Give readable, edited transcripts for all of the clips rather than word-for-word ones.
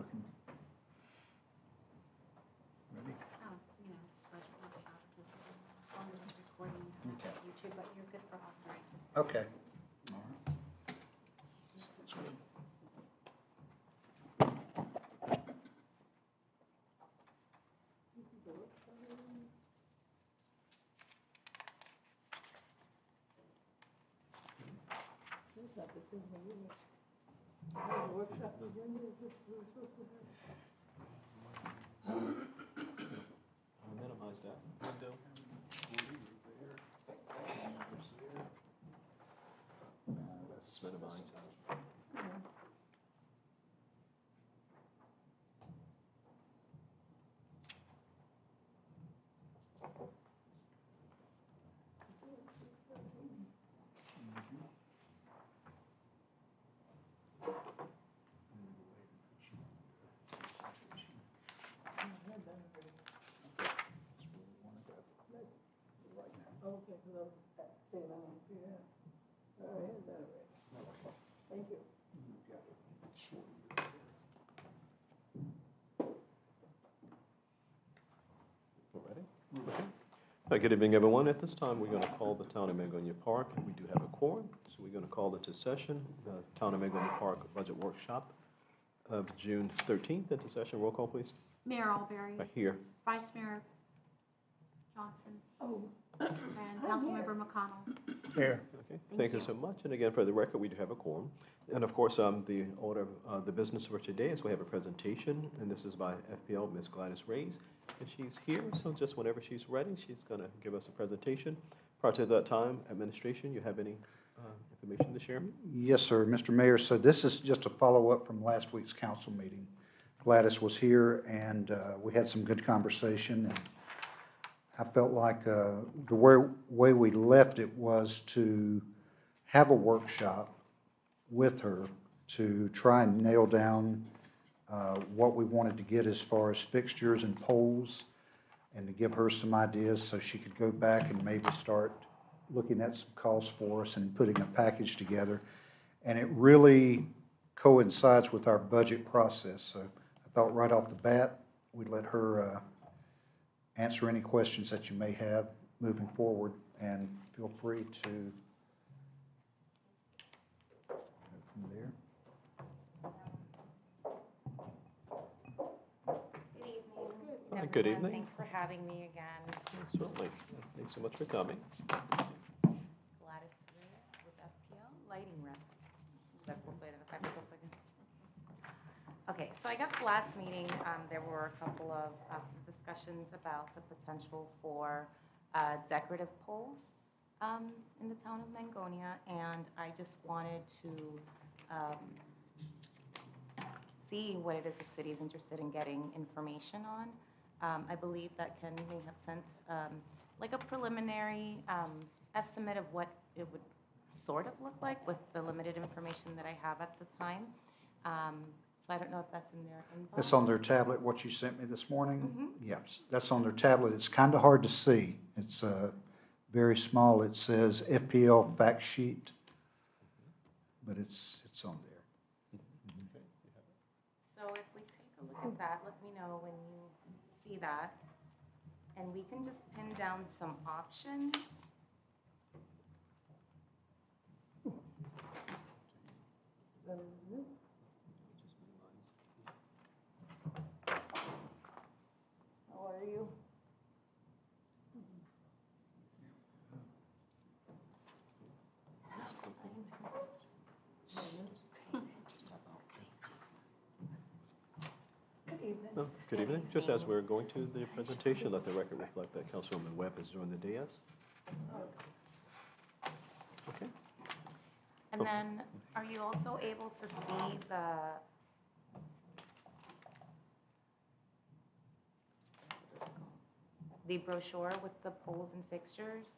working. Ready? Oh, it's budget workshop, as long as it's recording, you don't have to have YouTube, but you're good for all three. Okay. All right. Sounds good. Minimize that window. Just minimize that. Ready? Okay. Good evening, everyone. At this time, we're going to call the Town of Mangonia Park. We do have a quorum, so we're going to call it to session, the Town of Mangonia Park Budget Workshop of June 13th. Into session. Roll call, please. Mayor Alberry. Here. Vice Mayor Johnson. And Councilmember McConnell. Here. Okay, thank you so much. And again, for the record, we do have a quorum. And of course, the order of the business for today is we have a presentation, and this is by FPL, Ms. Gladys Reyes. And she's here, so just whenever she's ready, she's going to give us a presentation. Prior to that time, administration, you have any information to share? Yes, sir, Mr. Mayor. So this is just a follow-up from last week's council meeting. Gladys was here, and we had some good conversation. And I felt like the way we left it was to have a workshop with her to try and nail down what we wanted to get as far as fixtures and poles, and to give her some ideas so she could go back and maybe start looking at some costs for us and putting a package together. And it really coincides with our budget process. So I thought right off the bat, we'd let her answer any questions that you may have moving forward, and feel free to go from there. Good evening. Good everyone. evening. Thanks for having me again. Certainly. Thanks so much for coming. Gladys Reyes with FPL Lighting Rep. Okay, so I guess the last meeting, there were a couple of discussions about the potential for decorative poles in the town of Mangonia, and I just wanted to see what it is the city is interested in getting information on. I believe that Ken may have sent like a preliminary estimate of what it would sort of look like with the limited information that I have at the time. So I don't know if that's in their inbox. It's on their tablet, what you sent me this morning? Mm-hmm. Yes, that's on their tablet. It's kind of hard to see. It's very small. It says FPL fact sheet, but it's on there. So if we take a look at that, let me know when you see that. And we can just pin down some options. How are you? Good evening. Oh, good evening. Just as we're going to the presentation, let the record reflect that Councilwoman Webb is doing the dais. Okay. And then, are you also able to see the brochure with the poles and fixtures?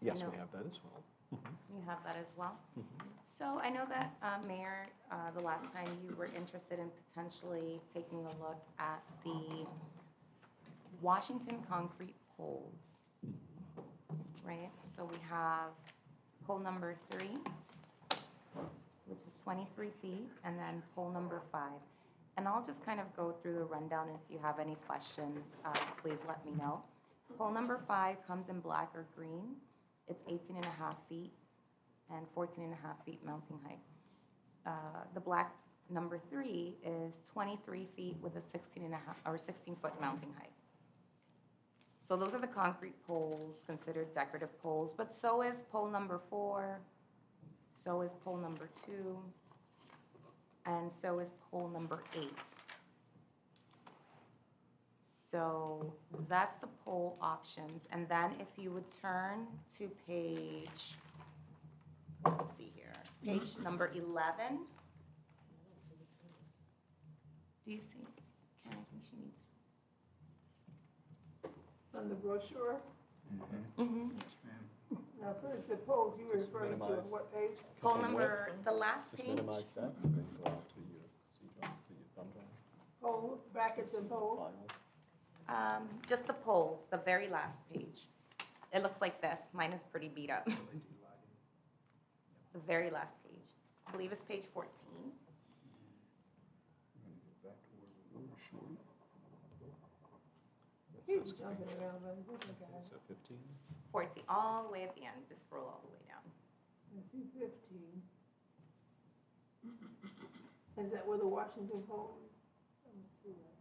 Yes, know. we have that as well. You have that as well? So I know that, Mayor, the last time you were interested in potentially taking a look at the Washington concrete poles, right? So we have pole number 3, which is 23 feet, and then pole number 5. And I'll just kind of go through the rundown. If you have any questions, please let me know. Pole number 5 comes in black or green. It's 18.5 feet and 14.5 feet mounting height. The black number 3 is 23 feet with a 16-foot mounting height. So those are the concrete poles considered decorative poles, but so is pole number 4, so is pole number 2, and so is pole number 8. So that's the pole options. And then if you would turn to page, let's see here, page number 11. Do you see? Ken, I think she needs. On the brochure, Mm-hmm. Yes, ma'am. now first the poles you were Just referring to, minimize. on what page? Pole On what? number, the last Just page. minimize that and then go out to your C drive, to your thumb drive. Pole, brackets and poles? Files. Just the poles, the very last page. It looks like this. Mine is pretty beat up. The very last page. I believe it's page 14. Keep jumping around, but it's okay. So 15. 14, all the way at the end. Just scroll all the way down. I see 15. Is that where the Washington pole is? Let me see that.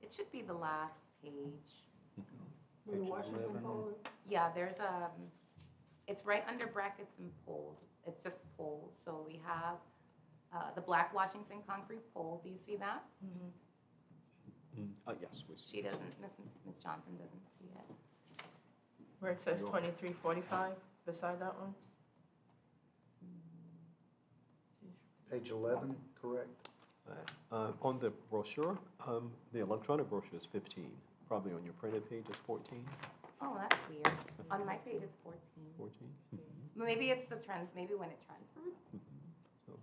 It should be the last page. Where the Page Washington 11. pole is? Yeah, there's it's right under brackets and poles. It's just poles. So we have the black Washington concrete pole. Do you see that? Yes, we She doesn't, Miss Johnson doesn't see it. Where it says You're- 2345 beside that one? Page 11, correct? On the brochure, the electronic brochure is 15. Probably on your printed page is 14. Oh, that's weird. On my page, it's 14. 14? Maybe it's maybe when it transferred. So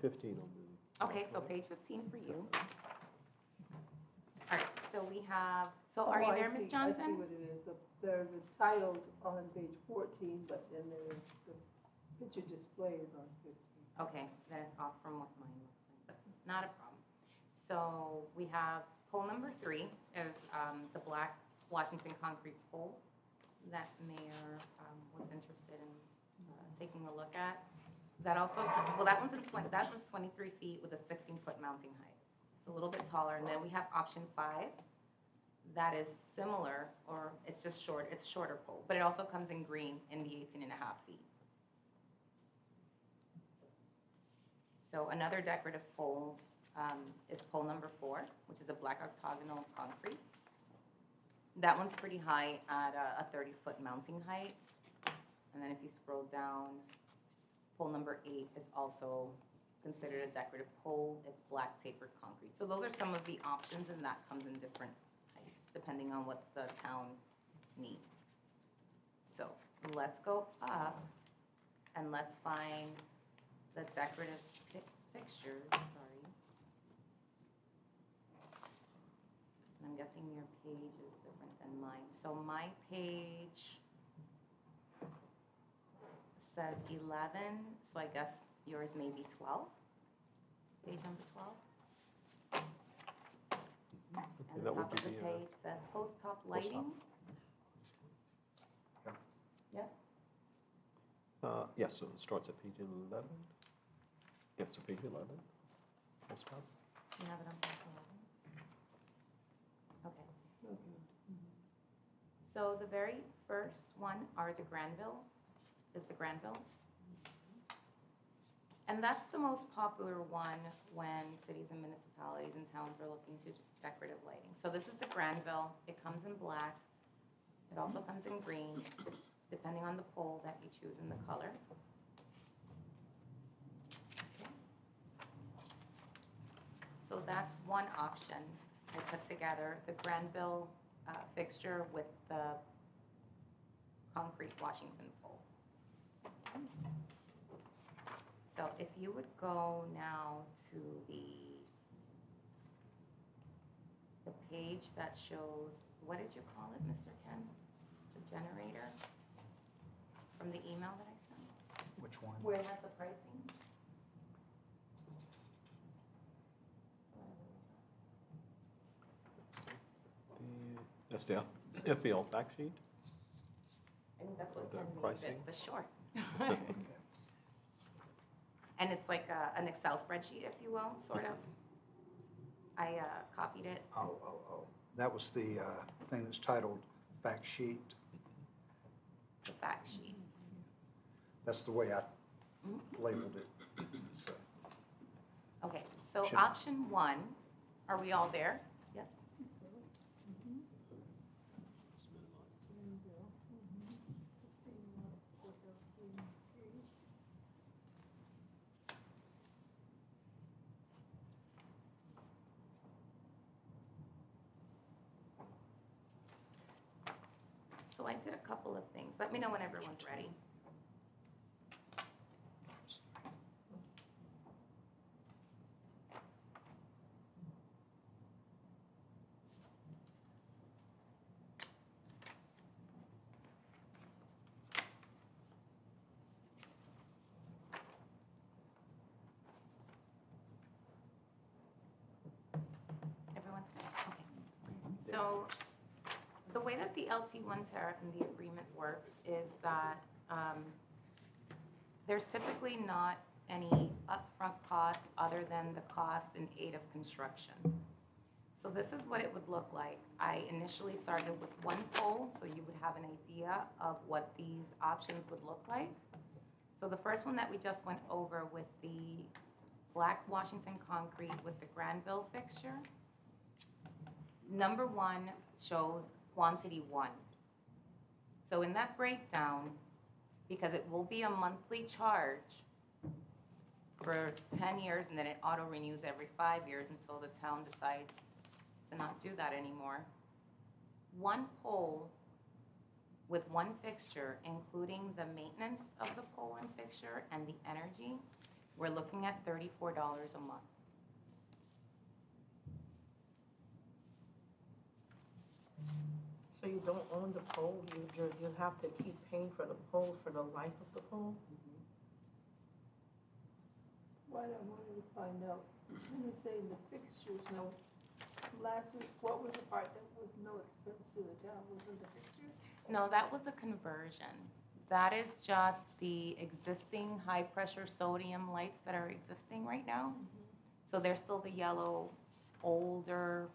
15 on the. Okay, so page 15 for you. All right, so we have, so Oh, are you I there, see- Ms. Johnson? I see what it is. There's a title on page 14, but then there's the picture display is on 15. Okay, then it's off from what mine looks like, but not a problem. So we have pole number 3 is the black Washington concrete pole that Mayor was interested in taking a look at. That also, well, that one's that was 23 feet with a 16-foot mounting height. It's a little bit taller. And then we have option 5 that is similar, or it's just short. It's shorter pole, but it also comes in green in the 18.5 feet. So another decorative pole is pole number 4, which is a black octagonal concrete. That one's pretty high at a 30-foot mounting height. And then if you scroll down, pole number 8 is also considered a decorative pole. It's black tapered concrete. So those are some of the options, and that comes in different heights depending on what the town needs. So let's go up and let's find the decorative fixtures, sorry. And I'm guessing your page is different than mine. So my page says 11, so I guess yours may be 12. Page number 12. And the that would top of be the the, page says post top lighting. Yep. Yes? Yes, so it starts at page 11. Yes, so page 11. Full stop. You have it on page 11? Okay. Okay. So the very first one are the Granville, is the Granville. And that's the most popular one when cities and municipalities and towns are looking to decorative lighting. So this is the Granville. It comes in black. It also comes in green, depending on the pole that you choose in the color. Okay. So that's one option. I put together the Granville fixture with the concrete Washington pole. So if you would go now to the page that shows, what did you call it, Mr. Ken? The generator from the email that I sent? Which one? Where it has the pricing? That's the FPL fact sheet. I think that's what The Ken named pricing? it, for sure. And it's like an Excel spreadsheet, if you will, sort of. I copied it. Oh. That was the thing that's titled fact sheet. The fact sheet. That's the way I Mhm. labeled it. So, Okay, so Should- option one, are we all there? Yes? So I did a couple of things. Let me know when everyone's ready. Everyone's good? Okay. So the way that the LT1 tariff and the agreement works is that there's typically not any upfront cost other than the cost in aid of construction. So this is what it would look like. I initially started with one pole, so you would have an idea of what these options would look like. So the first one that we just went over with the black Washington concrete with the Granville fixture, number one shows quantity one. So in that breakdown, because it will be a monthly charge for 10 years, and then it auto renews every 5 years until the town decides to not do that anymore. One pole with one fixture, including the maintenance of the pole and fixture and the energy, we're looking at $34 a month. So you don't own the pole, you have to keep paying for the pole for the life of the pole? What I wanted to find out, when you're saying the fixtures, no, last week, what was the part that was no expense to the town, wasn't the fixtures? No, that was a conversion. That is just the existing high-pressure sodium lights that are existing right now. So they're still the yellow, older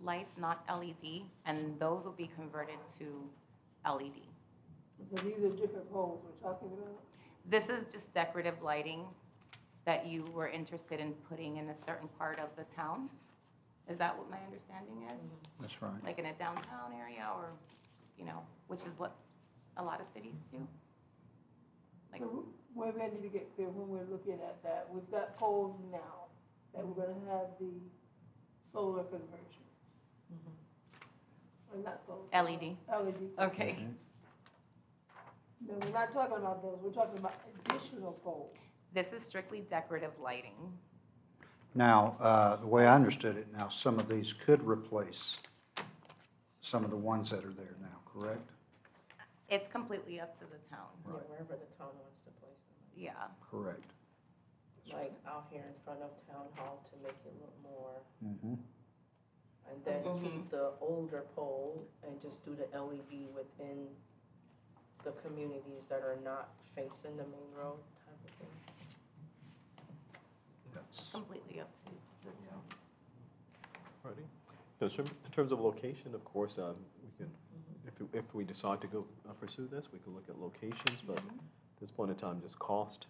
lights, not LED, and those will be converted to LED. So these are different poles we're talking about? This is just decorative lighting that you were interested in putting in a certain part of the town. Is that what my understanding is? that's right. Like in a downtown area or, which is what a lot of cities do? Like, So maybe I need to get clear when we're looking at that, we've got poles now, that we're gonna have the solar conversion. Or not solar. LED. LED. Okay. No, we're not talking about those, we're talking about additional poles. This is strictly decorative lighting. Now, the way I understood it, now, some of these could replace some of the ones that are there now, correct? It's completely up to the town. Yeah, wherever the town wants to place them. Yeah. Correct. Like out here in front of Town Hall to make it look more, Mm-hmm. and then Mhm. keep the older pole and just do the LED within the communities that are not facing the main road type of thing. That's, Completely up to the town. Ready? So in terms of location, of course, we can, if we decide to go pursue this, we can look at locations, but at this point in time, just cost.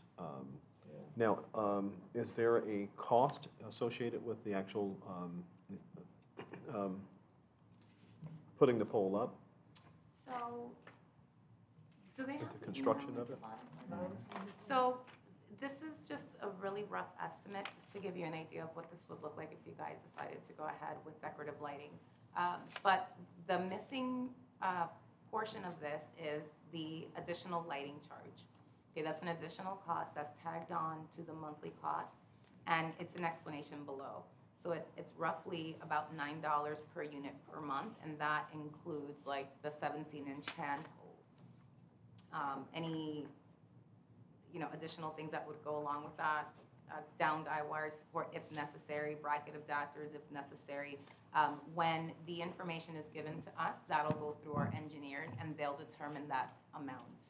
Now, is there a cost associated with the actual putting the pole up? So, do they have The the construction email of at it? the bottom? So, this is just a really rough estimate, just to give you an idea of what this would look like if you guys decided to go ahead with decorative lighting. But the missing portion of this is the additional lighting charge. Okay, that's an additional cost that's tagged on to the monthly cost, and it's an explanation below. So it's roughly about $9 per unit per month, and that includes like the 17-inch handhold. Any additional things that would go along with that, down guy wires for if necessary, bracket adapters if necessary, When the information is given to us, that'll go through our engineers and they'll determine that amount.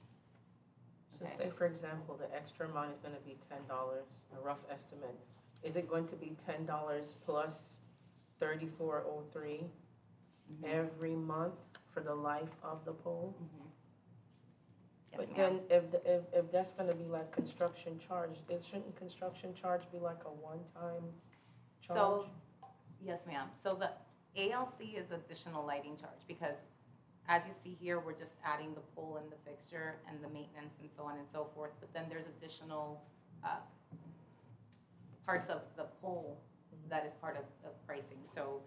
So Okay. say, for example, the extra amount is gonna be $10, a rough estimate. Is it going to be $10 plus 3403 Mhm. every month for the life of the pole? Mhm. Yes, But ma'am. then, if that's gonna be like construction charge, shouldn't construction charge be like a one-time charge? So, yes, ma'am. So the ALC is additional lighting charge because as you see here, we're just adding the pole and the fixture and the maintenance and so on and so forth. But then there's additional uh, parts of the pole that is part of pricing. So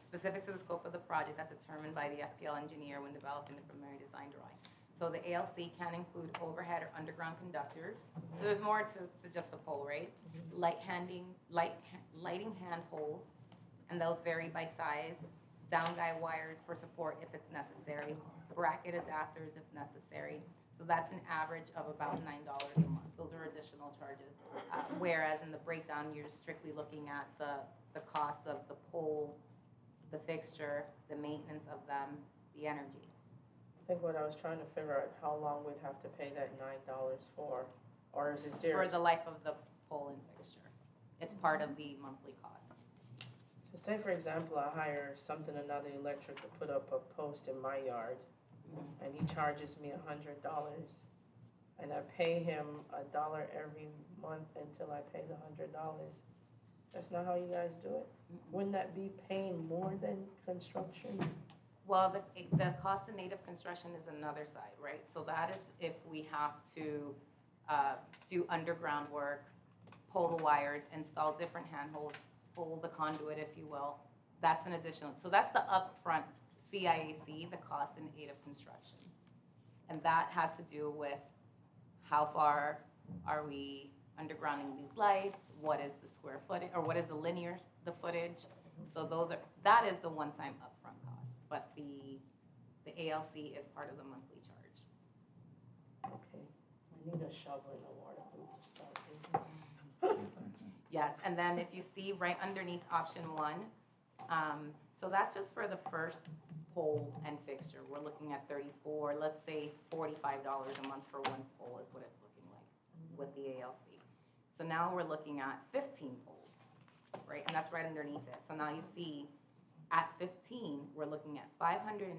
specific to the scope of the project, that's determined by the FPL engineer when developing the preliminary design drawing. So the ALC can include overhead or underground conductors. So there's more to just the pole, right? Lighting handholds, and those vary by size. Down guy wires for support if it's necessary. Bracket adapters if necessary. So that's an average of about $9 a month. Those are additional charges. Whereas in the breakdown, you're strictly looking at the cost of the pole, the fixture, the maintenance of them, the energy. I think what I was trying to figure out, how long we'd have to pay that $9 for, or is it there? For the life of the pole and fixture. It's part of the monthly cost. So say, for example, I hire another electric to put up a post in my yard, and he charges me $100, and I pay him $1 every month until I pay the $100. That's not how you guys do it? Wouldn't that be paying more than construction? Well, the cost of native construction is another side, right? So that is if we have to do underground work, pull the wires, install different handholds, pull the conduit, if you will. That's an additional, so that's the upfront CIAC, the cost in aid of construction. And that has to do with how far are we undergrounding these lights, what is the square footage, or what is the footage. So that is the one-time upfront cost, but the ALC is part of the monthly charge. Okay, I need a shovel and a water to start this. Yes, and then if you see right underneath option 1, so that's just for the first pole and fixture. We're looking at 34, let's say $45 a month for one pole is what it's looking like with the ALC. So now we're looking at 15 poles, right? And that's right underneath it. So now you see at 15, we're looking at $510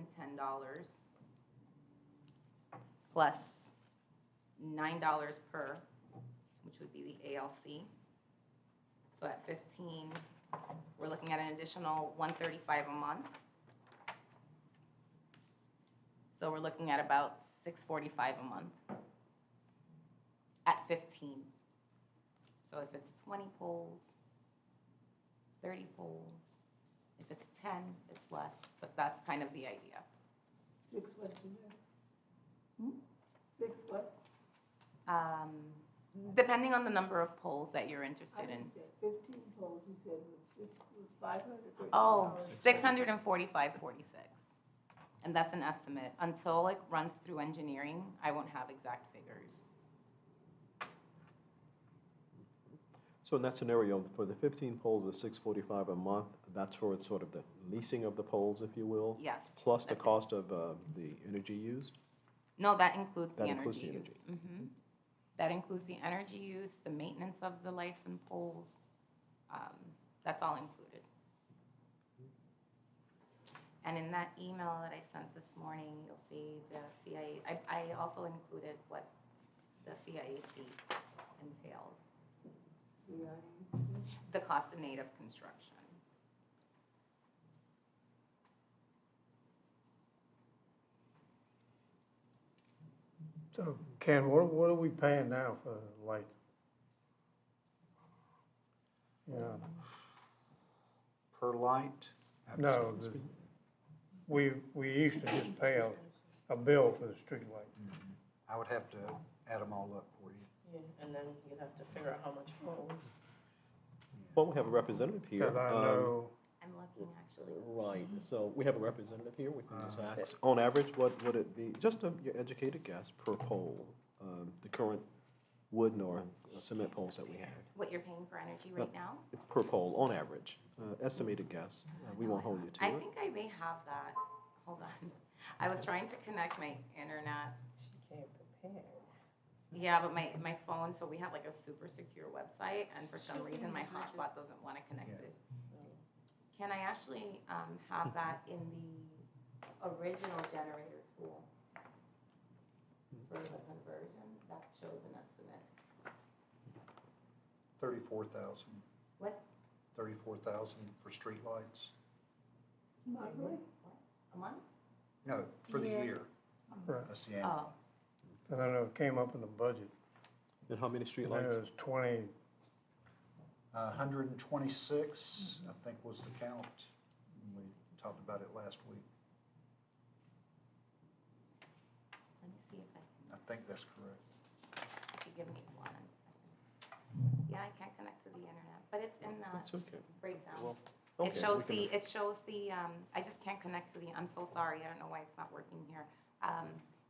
plus $9 per, which would be the ALC. So at 15, we're looking at an additional $135 a month. So we're looking at about $645 a month at 15. So if it's 20 poles, 30 poles, if it's 10, it's less, but that's kind of the idea. 6 what, Jeanette? 6 what? Depending on the number of poles that you're I interested in. understand, 15 poles, you said was $530. Oh, 645.46. And that's an estimate. Until it runs through engineering, I won't have exact figures. So in that scenario, for the 15 poles, the $645 a month, that's for sort of the leasing of the poles, if you will? Yes. Plus the that's it. cost of the energy used? No, that includes the That energy includes the use. energy. Mhm. That includes the energy use, the maintenance of the lights and poles. That's all included. And in that email that I sent this morning, you'll see the CIA. I also included what the CIAC entails, the cost of native construction. So, Ken, what are we paying now for the light? Yeah, Per light? no, we used to just pay a bill for the street light. I would have to add them all up for you. Yeah, and then you'd have to figure out how much poles. Well, we have a representative here. Cause I know, I'm looking actually. Right, so we have a representative here, we can just ask, on average, what would it be, just your educated guess per pole, the current wood nor cement poles that we had. What you're paying for energy right now? Per pole, on average, estimated guess. We won't hold you to I it. think I may have that. Hold on. I was trying to connect my internet. She came prepared. Yeah, but my phone, so we have like a super secure website, and for some reason my hotspot doesn't want to connect Yeah. it. Can I actually have that in the original generator tool for the conversion? That shows an estimate. 34,000, What, 34,000 for streetlights? Monthly? a month? No, for the Yeah. year. Right. That's the annual. Oh, And then it came up in the budget, And how many and it streetlights? was 20, 126, I think was the count. We talked about it last week. let me see if I I think that's correct. can, if you give me 1 second. Yeah, I can't connect to the internet, but it's in that It's okay. breakdown. Well, It okay, shows we can- I just can't connect to the, I'm so sorry, I don't know why it's not working here.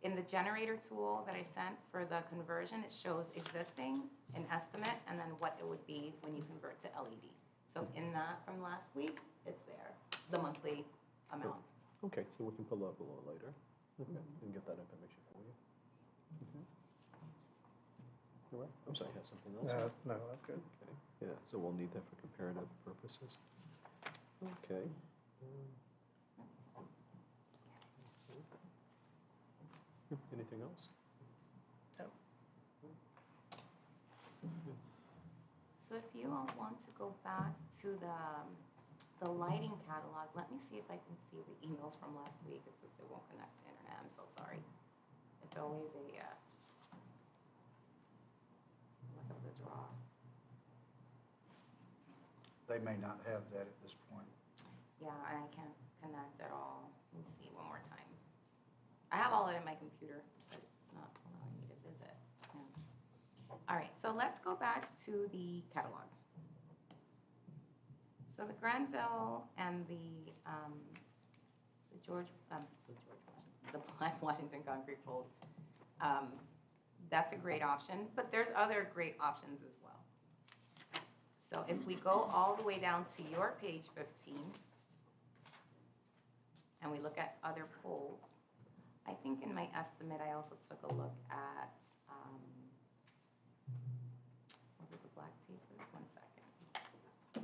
In the generator tool that I sent for the conversion, it shows existing, an estimate, and then what it would be when you convert to LED. So in that from last week, it's there, the monthly amount. Okay, so we can pull up a little later, okay, and get that information for you. All right, I'm sorry, you had something else? no, that's good. Okay, yeah, so we'll need that for comparative purposes. Okay. Anything else? No. So if you all want to go back to the lighting catalog, let me see if I can see the emails from last week. It's just it won't connect to internet, I'm so sorry. It's always a, look at the draw. They may not have that at this point. Yeah, and I can't connect at all. Let me see one more time. I have all it in my computer, but it's not allowing me to visit. Yeah. All right, so let's go back to the catalog. So the Granville and the Black Washington concrete poles, that's a great option, but there's other great options as well. So if we go all the way down to your page 15, and we look at other poles, I think in my estimate, I also took a look at, was it the black taper? 1 second.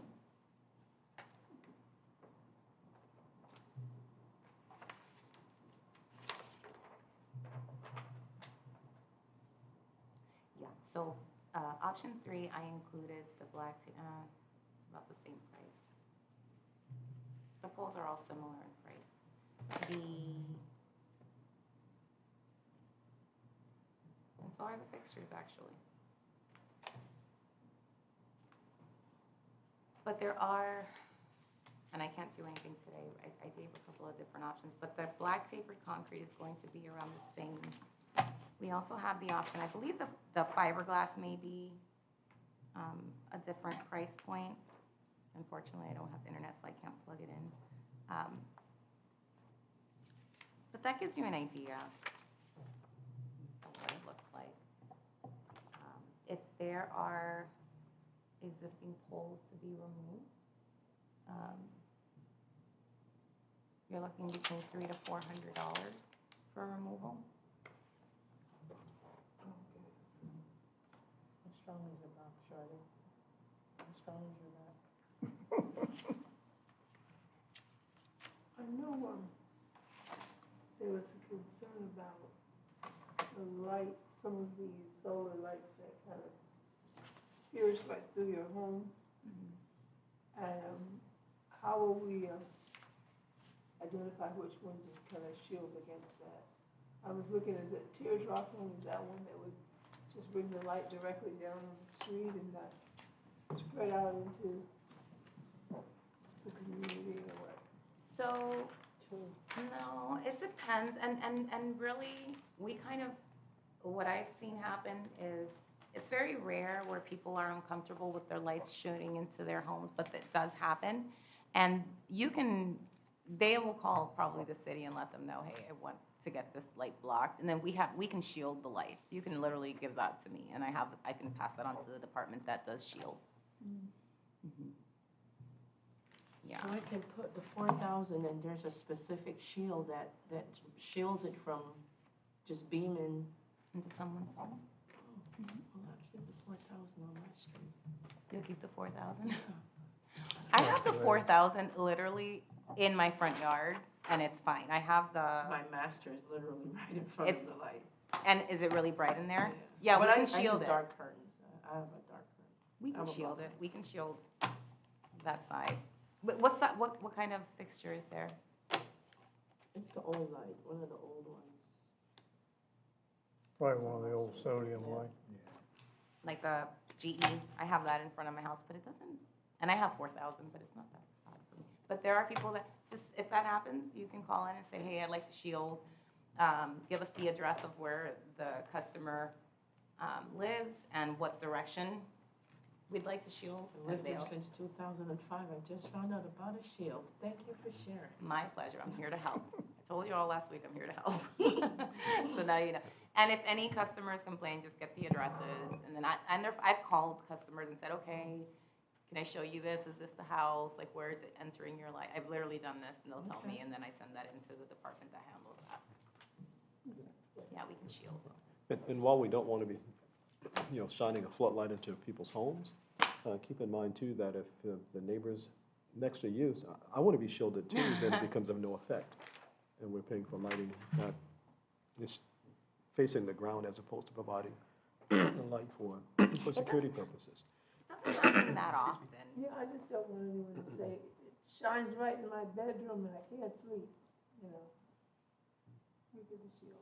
Yeah, so option 3, I included the black, it's about the same price. The poles are all similar in price. And so are the fixtures, actually. But there are, and I can't do anything today, I gave a couple of different options, but the black tapered concrete is going to be around the same. We also have the option, I believe the fiberglass may be a different price point. Unfortunately, I don't have internet, so I can't plug it in. But that gives you an idea of what it looks like. If there are existing poles to be removed, you're looking between $300 to $400 for removal. How strong is your box, Shorty? How strong is your back? I know, there was a concern about the light, some of these solar lights that kind of pierce right through your home. And how will we identify which ones would kind of shield against that? I was looking, is it teardrop one, is that one that would just bring the light directly down on the street and not spread out into the community or what? So, no, it depends, and really, we kind of, what I've seen happen is, it's very rare where people are uncomfortable with their lights shooting into their homes, but it does happen. And you can they will call probably the city and let them know, hey, I want to get this light blocked. And then we can shield the lights. You can literally give that to me, and I can pass that on to the department that does shields. Mhm. Yeah. So I can put the 4,000 and there's a specific shield that shields it from just beaming. Into someone's home. Well, I'll keep the 4,000 on my street. You'll keep the 4,000? I have the 4,000 literally in my front yard, and it's fine. I have My master is literally right in front of the light. and is it really bright in there? Yeah, But we I can use shield it. dark curtains. I have a dark curtain. We can I'm a shield bummer. it. We can shield that side. What's that, what kind of fixture is there? It's the old light, one of the old ones. Probably one of the old sodium lights. Like a GE? I have that in front of my house, but it doesn't, and I have 4,000, but it's not that hot for me. But there are people that, just, if that happens, you can call in and say, hey, I'd like to shield. Give us the address of where the customer lives and what direction we'd like to shield. I've lived there They'll- since 2005. I just found out about a shield. Thank you for sharing. My pleasure, I'm here to help. I told you all last week, I'm here to help. So now you know. And if any customers complain, just get the addresses, and then I've called customers and said, okay, can I show you this? Is this the house? Like, where is it entering your light? I've literally done this, and they'll tell me, and then I send that into the department that handles that. Yeah, we can shield them. And while we don't want to be, shining a floodlight into people's homes, keep in mind too that if the neighbors next to you, I want to be shielded too, then it becomes of no effect. And we're paying for lighting that is facing the ground as opposed to providing the light for security purposes. It doesn't happen that often. Yeah, I just don't want anyone to say, it shines right in my bedroom and I can't sleep, you know. We get the shield.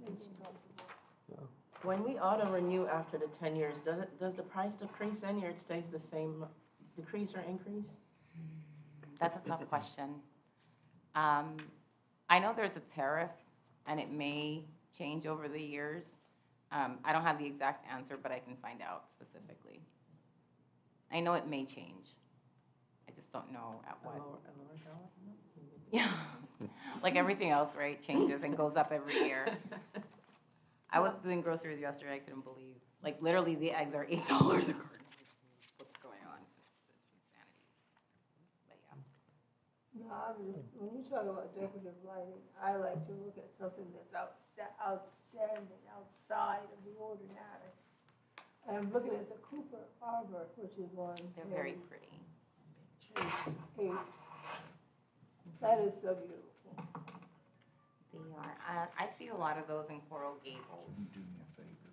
Make it comfortable. When we auto renew after the 10 years, does the price decrease any or it stays the same, decrease or increase? That's a tough question. I know there's a tariff, and it may change over the years. I don't have the exact answer, but I can find out specifically. I know it may change. I just don't know at what. A lower dollar? Yeah, like everything else, right? Changes and goes up every year. I was doing groceries yesterday. I couldn't believe, like, literally the eggs are $8 a carton. What's going on? It's insanity. But yeah. No, when you talk about decorative lighting, I like to look at something that's outstanding, outside of the ordinary. And I'm looking at the Cooper Arbor, which is on They're very pretty. page 8. That is so beautiful. They are. I see a lot of those in Coral Gables. Can you do me a favor?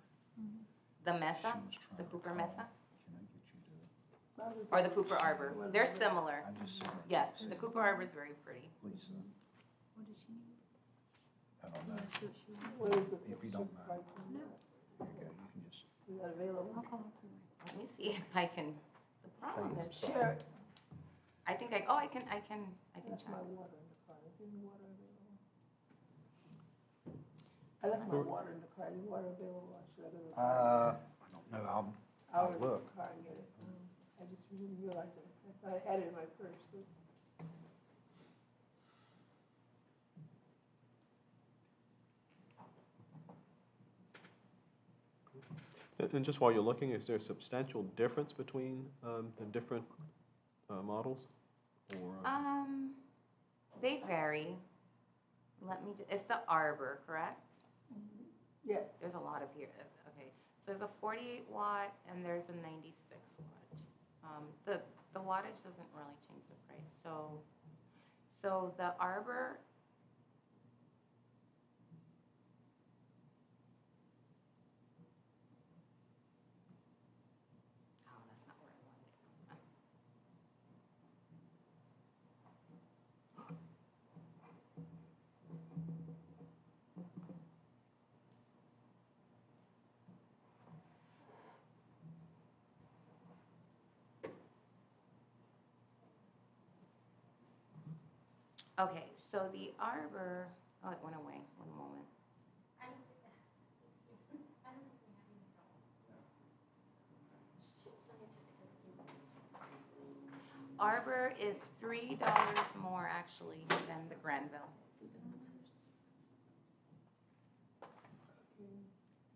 The Mesa, She was trying the to Cooper call. Mesa, Can I get you to, or the Cooper Arbor. They're similar. I just sent her. a Yes, text. the Cooper Arbor is very pretty. Lisa, What does she need? I don't know. That's what she needs. What is the If you don't picture mind. price on that? There you go, you can just, Is that available? I'll call it to her. Let me see if I can. The problem Thank is, you. Share it. I think I can That's check. my water in the car. Is any water available? I left my water in the car. Is water available? Or should I go to the car? I don't know, I'll I'll go to look. the car and get it. I just didn't realize it. I thought I had it in my purse. But And just while you're looking, is there a substantial difference between the different models? Or, They vary. It's the Arbor, correct? yes. There's a lot of here. Okay, so there's a 48 watt and there's a 96 watt. The wattage doesn't really change the price. So the Arbor. Oh, that's not where I wanted it. Okay, so the Arbor, oh, it went away, one moment. Arbor is $3 more actually than the Granville.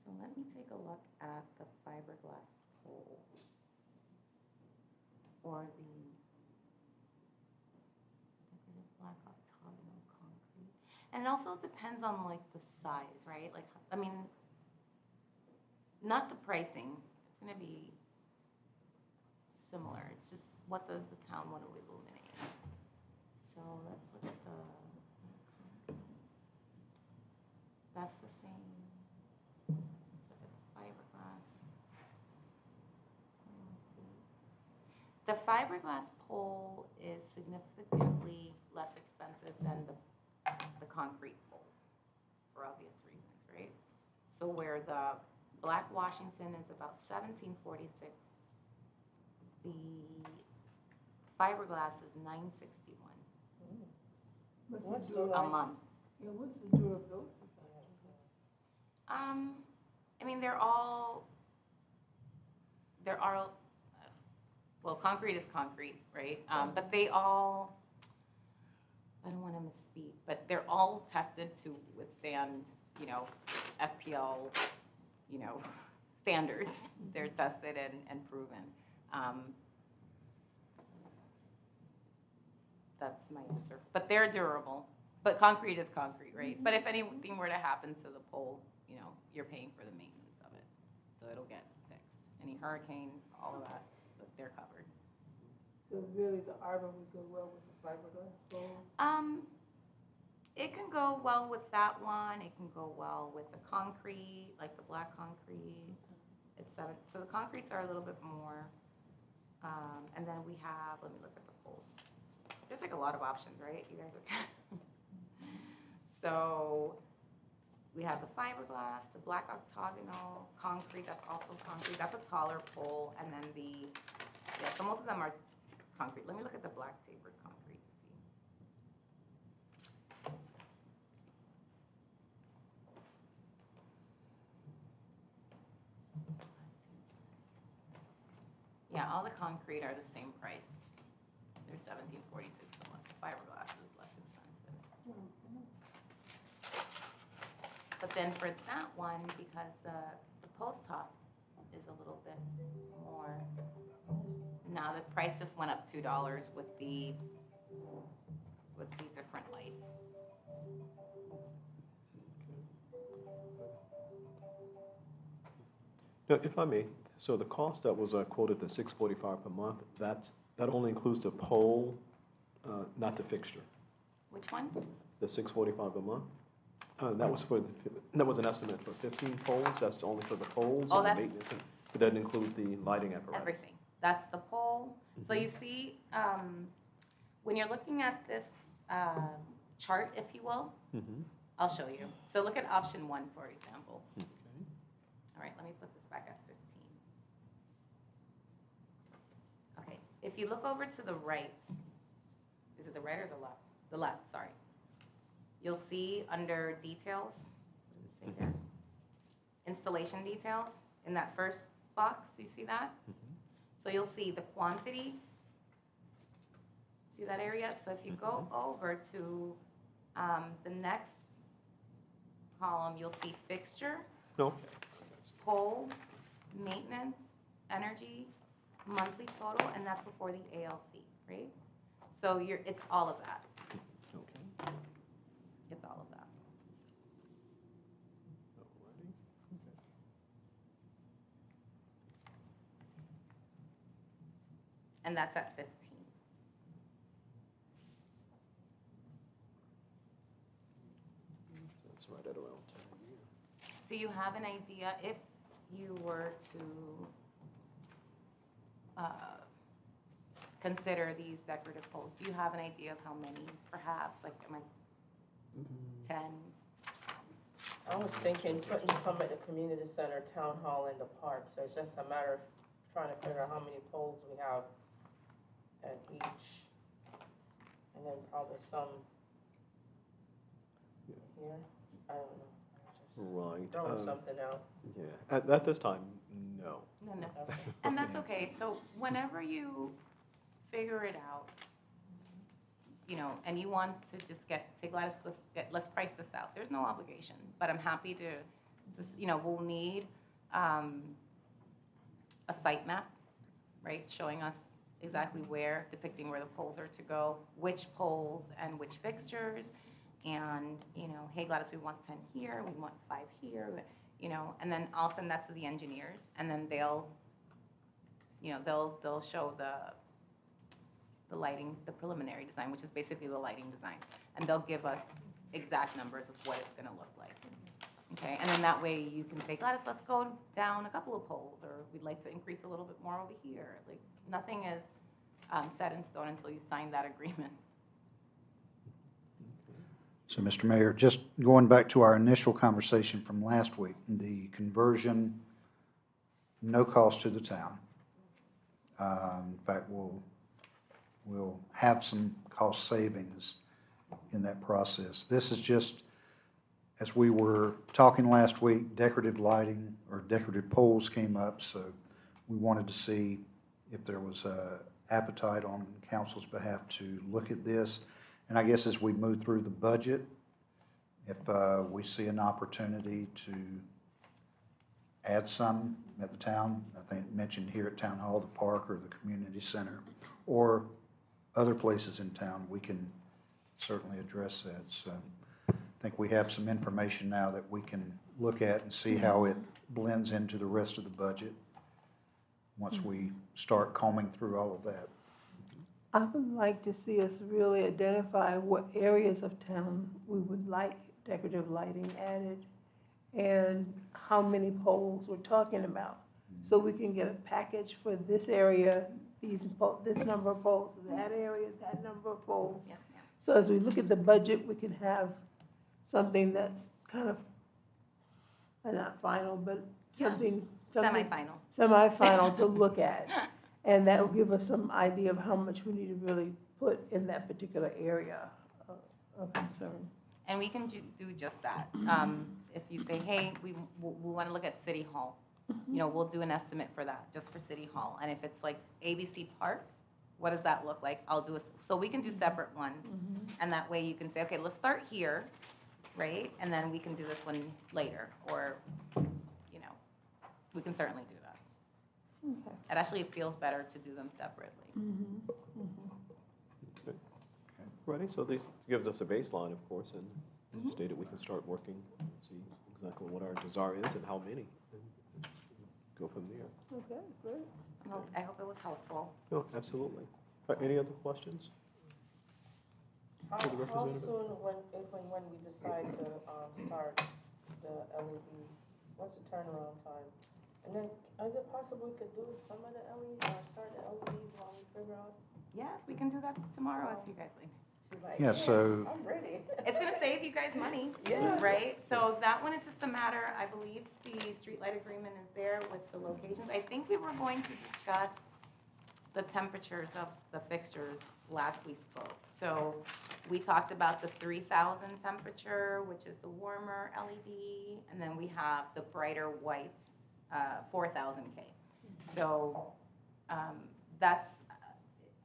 So let me take a look at the fiberglass pole. Or the decorative black octagonal concrete. And it also depends on like the size, right? Like, I mean, not the pricing, it's gonna be similar. It's just what does the town want to illuminate? So let's look at the, that's the same. Let's look at the fiberglass. The fiberglass pole is significantly less expensive than the concrete pole, for obvious reasons, right? So where the black Washington is about $17.46, the fiberglass is $9.61 What's the the a month. Yeah, what's the durability factor? I mean, they're all, well, concrete is concrete, right? But they all, I don't want to misspeak, but they're all tested to withstand, you know, FPL, you know, standards. They're tested and proven. That's my answer. But they're durable. But concrete is concrete, right? But if anything were to happen to the pole, you know, you're paying for the maintenance of it. So it'll get fixed. Any hurricanes, all of that, but they're covered. So really the arbor would go well with the fiberglass pole? It can go well with that one. It can go well with the concrete, like the black concrete. It's so the concretes are a little bit more. And then we have, let me look at the poles. There's like a lot of options, right? You guys are. So we have the fiberglass, the black octagonal, concrete, that's also concrete. That's a taller pole. And then so most of them are concrete. Let me look at the black tapered concrete to see. Yeah, all the concrete are the same price. They're $17.46 a month. Fiberglass is less expensive. But then for that one, because the post top is a little bit more. Now the price just went up $2 with the different lights. Now, if I may, so the cost that was quoted, the $645 per month, that only includes the pole, not the fixture. Which one? The $645 a month. That was an estimate for 15 poles. That's only for the poles Oh, and the that's- maintenance. It doesn't include the lighting apparatus. Everything. That's the pole. So you see, when you're looking at this chart, if you will, Mm-hmm. I'll show you. So look at option 1, for example. Okay. All right, let me put this back at 15. Okay, if you look over to the right, is it the right or the left? The left, sorry. You'll see under details, what does it say there? Installation details, in that first box, do you see that? Mm-hmm. So you'll see the quantity. See that area? So if you go over to the next column, you'll see fixture, Okay. pole, maintenance, energy, monthly total, and that's before the ALC, right? So it's all of that. Okay. It's all of that. Alrighty. Okay. And that's at 15. So that's right at around 10 a year. Do you have an idea if you were to consider these decorative poles? Do you have an idea of how many, perhaps? Like, am I 10? I was thinking putting some at the community center, town hall, and the park. So it's just a matter of trying to figure out how many poles we have at each. And then probably some here. I don't know. Right. Throwing something out. Yeah. At this time, no. No. Okay. And that's okay. So whenever you figure it out, you know, and you want to just say Gladys, let's price this out. There's no obligation, but I'm happy to, you know, we'll need a site map, right, showing us exactly where, depicting where the poles are to go, which poles and which fixtures, and, you know, hey Gladys, we want 10 here, we want 5 here, you know, and then I'll send that to the engineers, and then they'll, you know, they'll show the lighting, the preliminary design, which is basically the lighting design, and they'll give us exact numbers of what it's going to look like. Okay, and then that way you can say, Gladys, let's go down a couple of poles, or we'd like to increase a little bit more over here. Like, nothing is set in stone until you sign that agreement. So, Mr. Mayor, just going back to our initial conversation from last week, the conversion, no cost to the town. In fact, we'll have some cost savings in that process. This is just, as we were talking last week, decorative lighting or decorative poles came up, so we wanted to see if there was a appetite on council's behalf to look at this. And I guess as we move through the budget, if we see an opportunity to add some at the town, I think mentioned here at Town Hall, the park, or the community center, or other places in town, we can certainly address that. So I think we have some information now that we can look at and see how it blends into the rest of the budget once we start combing through all of that. I would like to see us really identify what areas of town we would like decorative lighting added and how many poles we're talking about. So we can get a package for this area, this number of poles, that area, that number of poles. Yes, ma'am. So as we look at the budget, we can have something that's kind of, not final, but something. Semi-final. Semi-final to look at. And that will give us some idea of how much we need to really put in that particular area of concern. And we can do just that. If you say, hey, we want to look at City Hall, you know, we'll do an estimate for that, just for City Hall. And if it's like ABC Park, what does that look like? I'll do so we can do separate ones. And that way you can say, okay, let's start here, right? And then we can do this one later, or, you know, we can certainly do that. Okay. It actually feels better to do them separately. Okay. Ready? So this gives us a baseline, of course, and you stated we can start working, see exactly what our desire is and how many, and go from there. Okay, great. Well, I hope it was helpful. No, absolutely. Any other questions? How For the representative? soon, when we decide to start the LEDs, what's the turnaround time? And then, is it possible we could do some of the LEDs, or start the LEDs while we figure out? Yes, we can do that tomorrow if you guys like. She's like, Yeah, so- I'm ready. It's gonna save you guys money, Yeah. right? So that one is just a matter, I believe the streetlight agreement is there with the locations. I think we were going to discuss the temperatures of the fixtures last we spoke. So we talked about the 3,000 temperature, which is the warmer LED, and then we have the brighter white, 4,000K. So that's,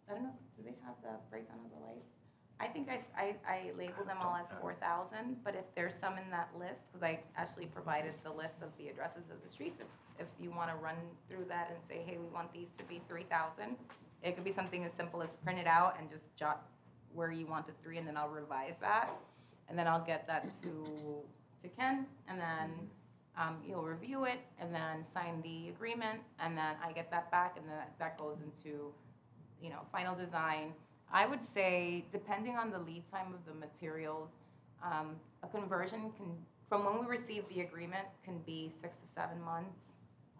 I don't know, do they have the breakdown of the lights? I think I labeled them all as 4,000, but if there's some in that list, because I actually provided the list of the addresses of the streets, if you want to run through that and say, hey, we want these to be 3,000, it could be something as simple as print it out and just jot where you want the 3, and then I'll revise that, and then I'll get that to Ken, and then he'll review it, and then sign the agreement, and then I get that back, and then that goes into, you know, final design. I would say, depending on the lead time of the materials, a conversion can, from when we receive the agreement, can be 6 to 7 months,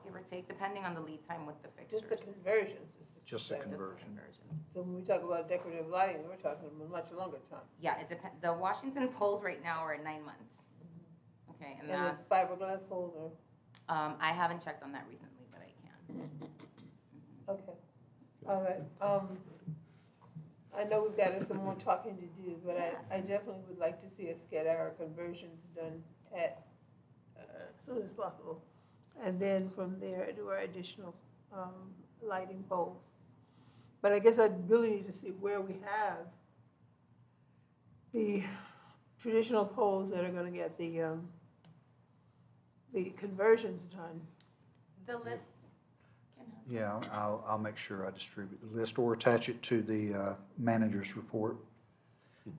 give or take, depending on the lead time with the fixtures. Just the conversions. Just the the conversion. So when we talk about decorative lighting, we're talking a much longer time. Yeah, it depends. The Washington poles right now are at 9 months. Okay, and And the that's, fiberglass poles are, I haven't checked on that recently, but I can. okay. All right, I know we've got some more talking to do, but I definitely would like to see us get our conversions done as soon as possible. And then from there, do our additional, lighting poles. But I guess I really need to see where we have the traditional poles that are gonna get the conversions done. The list can have. Yeah, I'll make sure I distribute the list or attach it to the manager's report.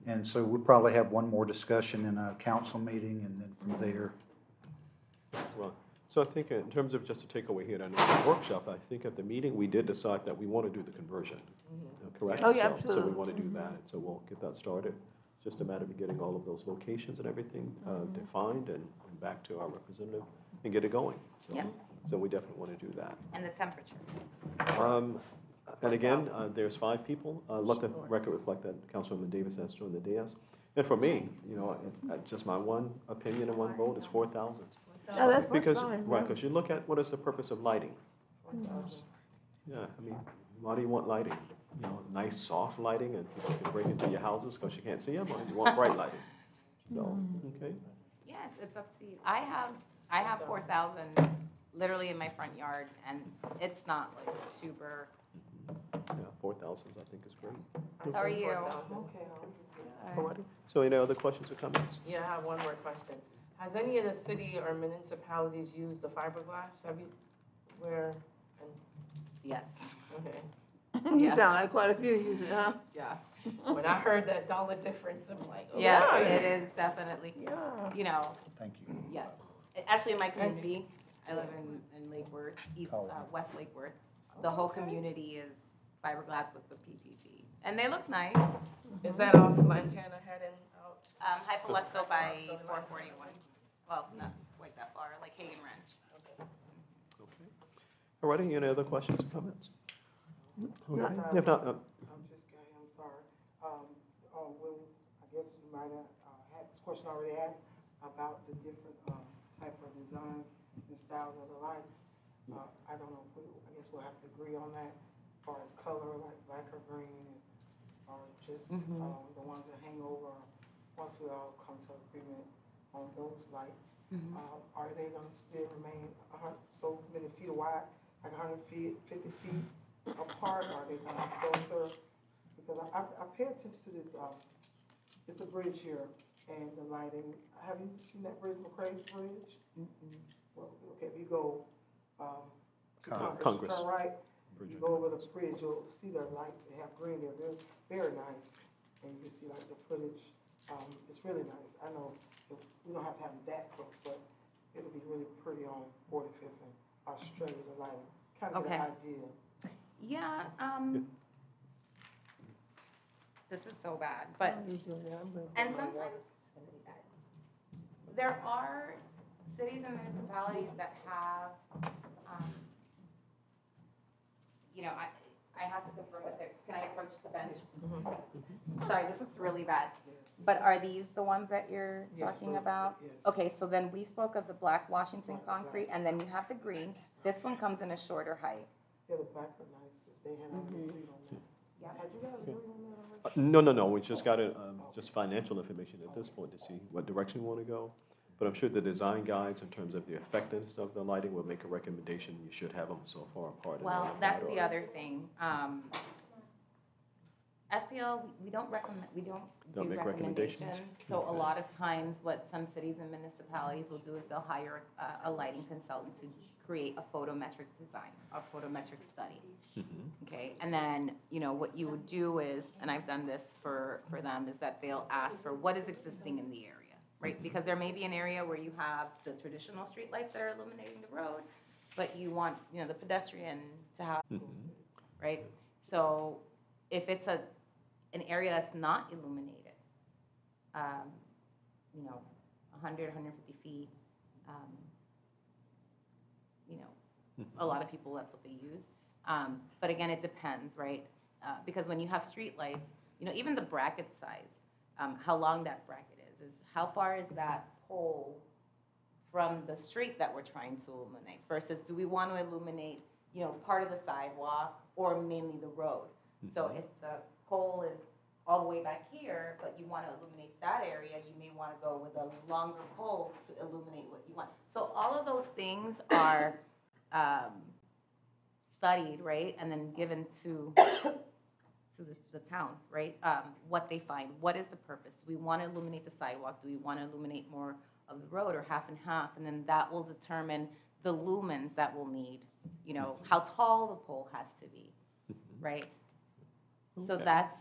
And so we'll probably have one more discussion in a council meeting, and then from there, Well, so I think in terms of just a takeaway here, and in the workshop, I think at the meeting, we did decide that we want to do the conversion. Correct? Oh, yeah, So we absolutely. want to do that, so we'll get that started. Just a matter of getting all of those locations and everything defined and back to our representative and get it going. So, Yeah. So we definitely want to do that. And the temperature. And again, there's 5 people. Let the record reflect that Councilwoman Davis has joined the dais. And for me, you know, just my one opinion and one vote is 4,000. No, that's Because, fine. right, because you look at what is the purpose of lighting? Yeah, I mean, why do you want lighting? You know, nice soft lighting and people can break into your houses because you can't see them, or you want bright lighting? So, okay. Yes, it's up to you. I have 4,000 literally in my front yard, and it's not like super. Yeah, 4,000 I think is great. How are you? Okay. Alrighty. So any other questions or comments? Yeah, I have one more question. Has any of the city or municipalities used the fiberglass? Have you, where, Yes. okay, You Yeah. sound like quite a few use it, huh? Yeah. when I heard that dollar difference, I'm like, oh. Yeah, Yeah. it is definitely. Yeah. You know, thank you. yes. Actually, in my community, I live in Lake Worth, West Lake Worth. The whole community is fiberglass with the PPP, and they look nice. Is that off Lantana heading out? Hypoluxo by 441. Well, not quite that far, like Hagen Ranch. Okay. Alrighty, any other questions or comments? No. Okay. If not, I'm just kidding, I'm sorry. Willie, I guess you might have had this question already asked about the different type of designs and styles of the lights. I don't know, I guess we'll have to agree on that as far as color, like black or green, or just the ones that hang over. Once we all come to agreement on those lights, are they going to still remain so many feet wide, like 100 feet, 50 feet apart? Are they going to be closer? Because I pay attention to this, it's a bridge here, and the lighting, have you seen that bridge, McCrae's Bridge? Well, okay, if you go, to Congress. turn right, Bridge you on go over the bridge, you'll see their lights, they have green there, they're very nice, and you can see like the footage, it's really nice. I know we don't have to have them that close, but it'll be really pretty on 45th and Australia, the lighting, kind of get an idea. Yeah, this is so bad, but, and sometimes there are cities and municipalities that have, you know, I have to confirm that can I approach the bench? Sorry, this looks really bad. But are these the ones that you're talking about? Yes. Okay, so then we spoke of the black Washington concrete, and then you have the green. This one comes in a shorter height. Yeah, the black are nice, if they had all the green on that. Yeah. Had you guys agreed on that already? No, we just got just financial information at this point to see what direction we want to go. But I'm sure the design guides, in terms of the effectiveness of the lighting, will make a recommendation. You should have them so far apart. in Well, that that's the order. other thing. FPL, we don't recommend, we don't Don't do make recommendations? recommendations. So a lot of times, what some cities and municipalities will do is they'll hire a lighting consultant to create a photometric design, a photometric study. Okay, and then, you know, what you would do is, and I've done this for them, is that they'll ask for what is existing in the area, right? Because there may be an area where you have the traditional streetlights that are illuminating the road, but you want, you know, the pedestrian to have, right? So if it's an area that's not illuminated, you know, 100, 150 feet, you know, a lot of people, that's what they use. But again, it depends, right? Because when you have street lights, you know, even the bracket size, how long that bracket is how far is that pole from the street that we're trying to illuminate versus do we want to illuminate, you know, part of the sidewalk or mainly the road? So if the pole is all the way back here, but you want to illuminate that area, you may want to go with a longer pole to illuminate what you want. So all of those things are studied, right, and then given to to the town, right? What they find, what is the purpose? Do we want to illuminate the sidewalk? Do we want to illuminate more of the road or half and half? And then that will determine the lumens that we'll need, you know, how tall the pole has to be, right? So Okay. that's,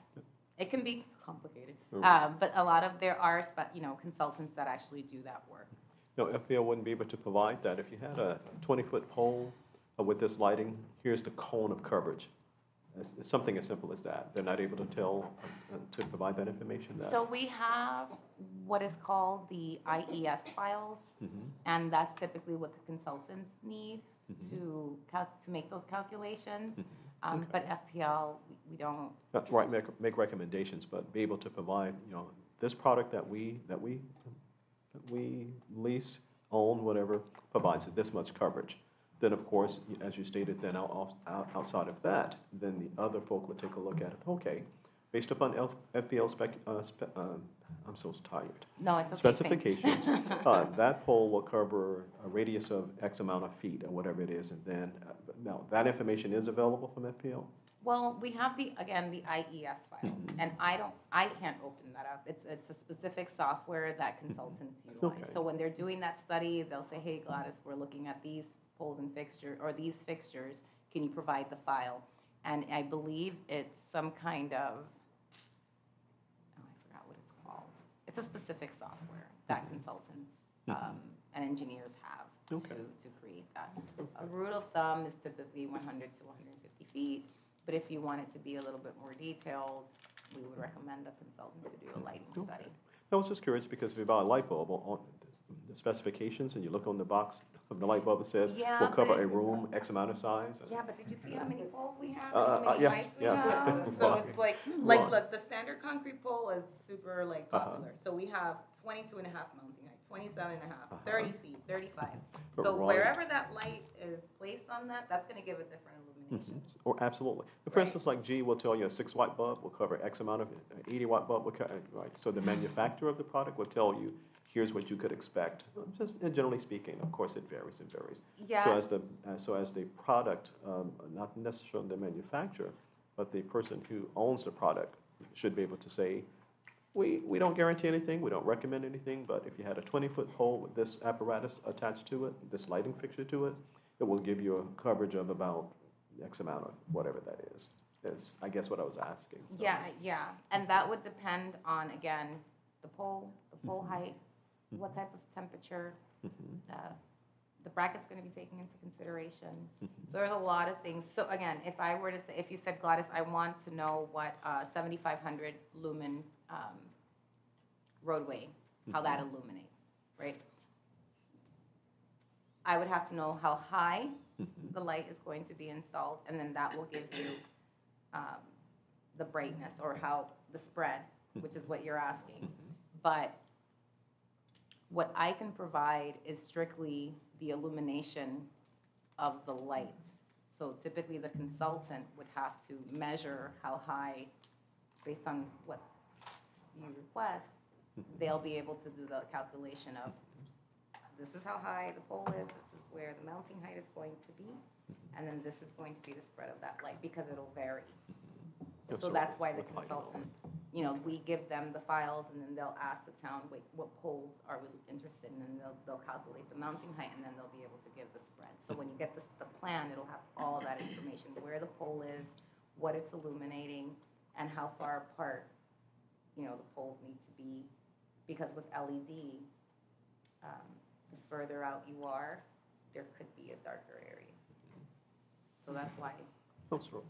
it can be complicated, Right. but a lot of, there are, you know, consultants that actually do that work. No, FPL wouldn't be able to provide that. If you had a 20-foot pole with this lighting, here's the cone of coverage. It's something as simple as that. They're not able to tell, to provide that information. That. So we have what is called the IES files, Mhm. and that's typically what the consultants need Mhm. to make those calculations. Mhm. But FPL, we don't. Right, make recommendations, but be able to provide, you know, this product that we lease, own, whatever, provides this much coverage. Then, of course, as you stated, then outside of that, then the other folk would take a look at it. Okay, based upon FPL I'm so tired. No, it's okay. Specifications, that pole will cover a radius of X amount of feet or whatever it is, and then, now, that information is available from FPL? Well, we have the IES files, Mhm. and I can't open that up. It's a specific software that consultants utilize. Okay. So when they're doing that study, they'll say, hey, Gladys, we're looking at these poles and fixtures, or these fixtures, can you provide the file? And I believe it's some kind of, oh, I forgot what it's called. It's a specific software that consultants and engineers have Okay. to create that. A rule of thumb is typically 100 to 150 feet, but if you want it to be a little bit more detailed, we would recommend a consultant to do a lighting study. I was just curious because if you buy a light bulb on the specifications and you look on the box of the light bulb, it says, Yeah, will cover but a room X amount of size. Yeah, but did you see how many poles we have, and how many Yes, lights we yes. have? So Right. it's like, Right. look, the standard concrete pole is super like Uh-huh. popular. So we have 22 and a half mounting height, 27 and a half, Uh-huh. 30 feet, 35. But So right. wherever that light is placed on that, that's gonna give a different illumination. Or absolutely. For Right. instance, like G will tell you a 6-watt bulb will cover X amount of, 80-watt bulb will cover, right? So the manufacturer of the product will tell you, here's what you could expect. Just generally speaking, of course, it varies. Yeah. So as the product, not necessarily the manufacturer, but the person who owns the product should be able to say, we don't guarantee anything, we don't recommend anything, but if you had a 20-foot pole with this apparatus attached to it, this lighting fixture to it, it will give you a coverage of about X amount of whatever that is. That's, I guess, what I was asking. So. Yeah, and that would depend on, again, the pole height, what type of temperature, Mhm. the bracket's gonna be taken into consideration. Mhm. So there's a lot of things. So again, if I were to say, if you said, Gladys, I want to know what 7,500 lumen roadway, how that illuminates, right? I would have to know how high Mhm. the light is going to be installed, and then that will give you the brightness or how the spread, which is what you're asking. But what I can provide is strictly the illumination of the light. So typically, the consultant would have to measure how high, based on what you request, they'll be able to do the calculation of, this is how high the pole is, this is where the mounting height is going to be, and then this is going to be the spread of that light, because it'll vary. So that's why the with height. consultant, you know, we give them the files, and then they'll ask the town, wait, what poles are we interested in? And they'll calculate the mounting height, and then they'll be able to give the spread. So when you get the plan, it'll have all of that information, where the pole is, what it's illuminating, and how far apart, you know, the poles need to be. Because with LED, the further out you are, there could be a darker area. So that's why, That's right.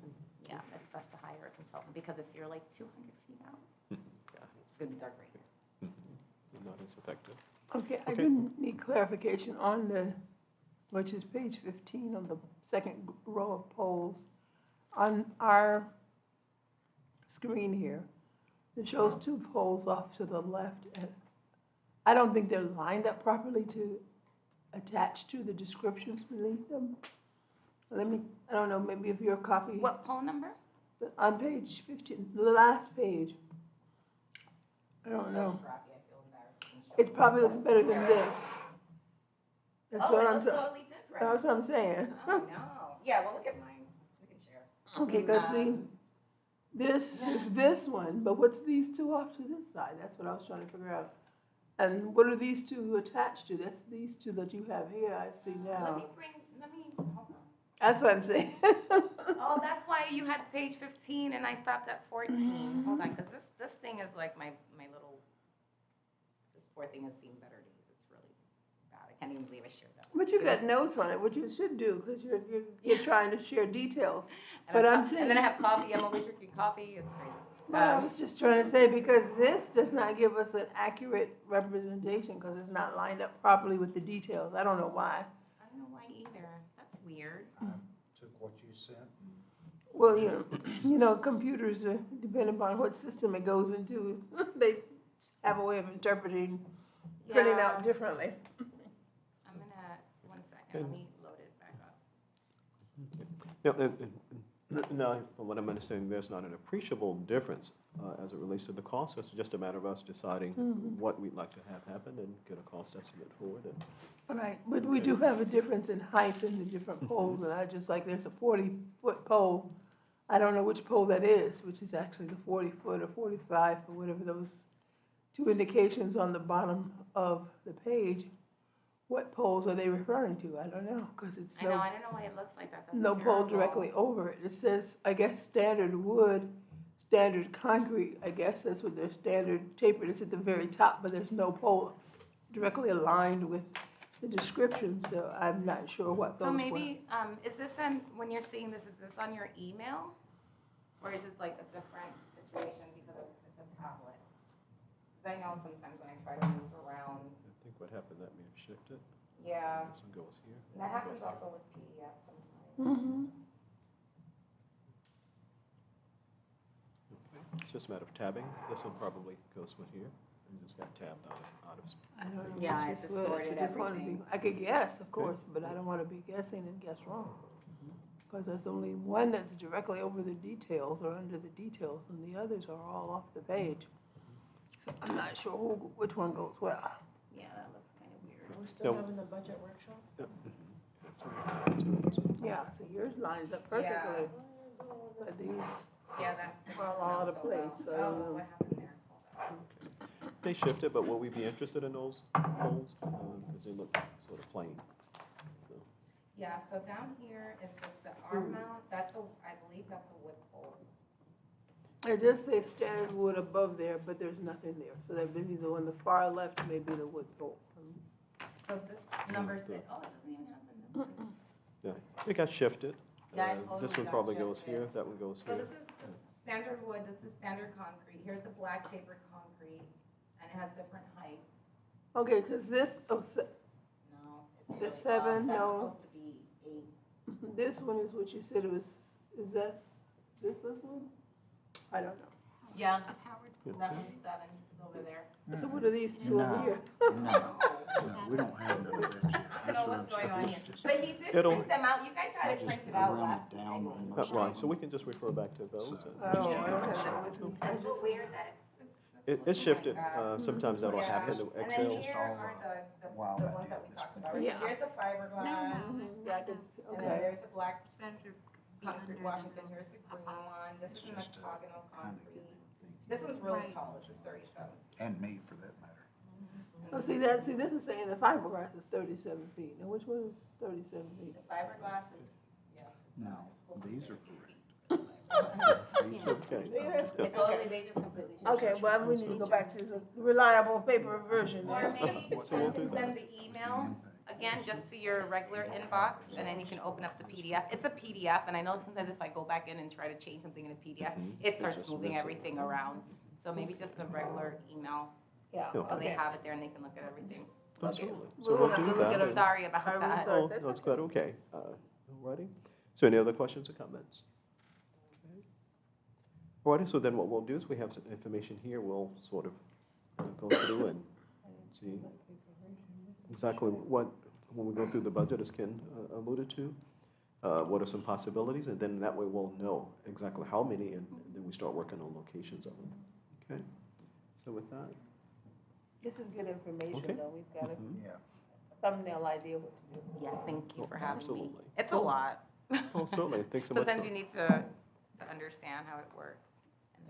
yeah, it's best to hire a consultant, because if you're like 200 feet out, Yeah. it's gonna be dark right here. Not as effective. Okay, I Okay. do need clarification on the, which is page 15 on the second row of poles. On our screen here, it shows 2 poles off to the left, and I don't think they're lined up properly to attach to the descriptions beneath them. I don't know, maybe if your copy, What pole number? on page 15, the last page. I don't know. Scrappy, I feel embarrassed. It probably looks better than this. That's Oh, what it I'm, looks totally different. that's what I'm saying. Oh, no. Yeah, well, look at mine. We can share. Okay, 'cause see, This is this one, but what's these two off to this side? That's what I was trying to figure out. And what are these two attached to? That's these two that you have here, I see now. Hold on. That's what I'm saying. Oh, that's why you had page 15 and I stopped at 14. Hold on, because this thing is like my little, this poor thing has seen better days. It's really bad. I can't even believe I shared that. But you got notes on it, which you should do, because you're trying to share details. But I'm saying. And then I have coffee. I'm always drinking coffee. It's crazy. But I was just trying to say, because this does not give us an accurate representation, because it's not lined up properly with the details. I don't know why. I don't know why either. That's weird. I took what you sent. Well, you know, computers, depending upon what system it goes into, they have a way of interpreting, printing Yeah. out differently. I'm gonna, one second, let me load it back up. Now, from what I'm understanding, there's not an appreciable difference as it relates to the cost. It's just a matter of us deciding what we'd like to have happen and get a cost estimate for it. Right, but we do have a difference in height in the different poles, and I just like, there's a 40-foot pole. I don't know which pole that is, which is actually the 40-foot or 45, or whatever those two indications on the bottom of the page. What poles are they referring to? I don't know, because it's I know, I don't know why it looks like that. That's no pole terrible. directly over it. It says, I guess, standard wood, standard concrete, I guess that's what their standard tapered is at the very top, but there's no pole directly aligned with the description, so I'm not sure what those So were. maybe, is this when you're seeing this, is this on your email? Or is this like a different situation because it's a tablet? Because I know sometimes when I try to move around, I think what happened, that may have shifted. yeah, This one goes here. that happens also with PDF sometimes. Mm-hmm. Okay. It's just a matter of tabbing. This one probably goes with here. And just got tabbed out of. I don't know. Yeah, which it is which. distorted I just wanna be, everything. I could guess, of course, but I don't wanna be guessing and guess wrong. Because there's only one that's directly over the details or under the details, and the others are all off the page. So I'm not sure which one goes where. Yeah, that looks kind of weird. We're still No. having the budget workshop? That's what we're going to. Yeah, so yours lines up Yeah. perfectly, but these Yeah, that. are all out of place, so. Oh, what happened there? Hold on. They shifted, but will we be interested in those poles? Because they look sort of plain. So, Yeah, so down here is just the arm mount. That's I believe that's a wood pole. It just says standard wood above there, but there's nothing there, so that means on the far left may be the wood pole. So this number's, it doesn't even have the number. yeah, it got shifted. Yeah, it This totally one got probably goes shifted. here, that one goes So here. this is just standard wood, this is standard concrete. Here's the black tapered concrete, and it has different heights. Okay, cause this, No, it's The really, 7, that's no. supposed to be 8. this one is what you said it was, is that, this one? I don't know. Yeah, Howard. that one's 7, it's over there. So what are these two over No. here? No, we don't have none of that yet. I don't know what's going on here. Just- But he did It'll- print them out, you guys had it I just printed out rounded last down week. on most of Right, so them. we can just refer back to those. So- and- Oh, I don't have that with me. It's so weird that It's looking shifted. like that. Sometimes that'll Yeah. happen to And Excel. then here all, are the while the that ones that did we this talked one. about. Right? Yeah. Here's the fiberglass, Yeah, I can, and then okay. there's the black It's better to be concrete under Washington, than here's the green above. one, this It's is an just, octagonal kind of concrete. thinking. This one's really Right. tall, this is 37. And me, for that matter. Oh, see, this is saying the fiberglass is 37 feet. Now, which one is 37 feet? The fiberglass is, yeah. No, these are correct. These are Okay. It's only, they just completely shifted. Okay, well, we need to go back to the reliable paper version Or then. maybe you So we'll do can that. send the email, again, just to your regular inbox, and then you can open up the PDF. It's a PDF, and I know sometimes if I go back in and try to change something in a PDF, it starts just moving miss it. everything around. So maybe just a regular email, Yeah, so they okay. have it there and they can look at everything. Absolutely. We'll So we'll have to do look at that. it. and- Sorry about Our that. research. Oh, That's that's okay. quite okay. Alrighty. So any other questions or comments? Okay. Alrighty, so then what we'll do is we have some information here, we'll sort of go through and see exactly what, when we go through the budget, as Ken alluded to, what are some possibilities, and then that way we'll know exactly how many, and then we start working on locations of them. Okay? So with that, This is good information, Okay. though. We've got a mhm. Yeah. thumbnail idea what to do. Yes, thank you Oh, for having me. absolutely. It's a lot. Oh, certainly. Thanks so much Sometimes for- you need to understand how it works.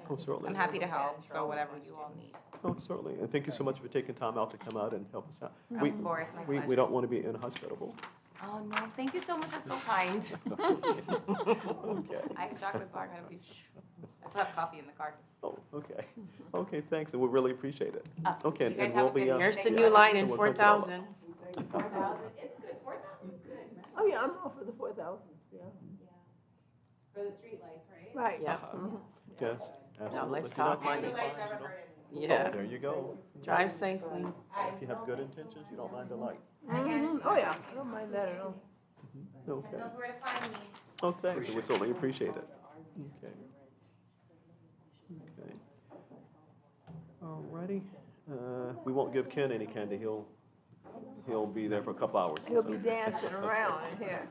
Oh, certainly. I'm happy to Answer help, all so the whatever you all questions. need. Oh, certainly. And thank you so much for taking time out to come out and help us out. Of course, my We pleasure. don't want to be inhospitable. Oh, no, thank you so much, that's so kind. Okay. I have chocolate bar, I'm gonna be, I still have coffee in the car. Oh, okay. Okay, thanks, and we really appreciate it. You Okay, guys and have we'll a be, good Here's Thank the you. new line So in we'll four punch it all up. thousand. It's good, 4,000 is good. Oh, yeah, I'm all for the 4,000, yeah. For the streetlights, right? Right. Yeah. yes, absolutely. let's If you're not talk minding money. fines, you don't- Yeah. Oh, there you go. Drive safely. If you have good intentions, you don't mind the light. Oh, yeah, I don't mind that at all. Okay. And knows where to find me. Oh, thanks, and we certainly appreciate it. Okay. Okay. Alrighty, we won't give Ken any candy, he'll be there for a couple hours. He'll so. be dancing around in here.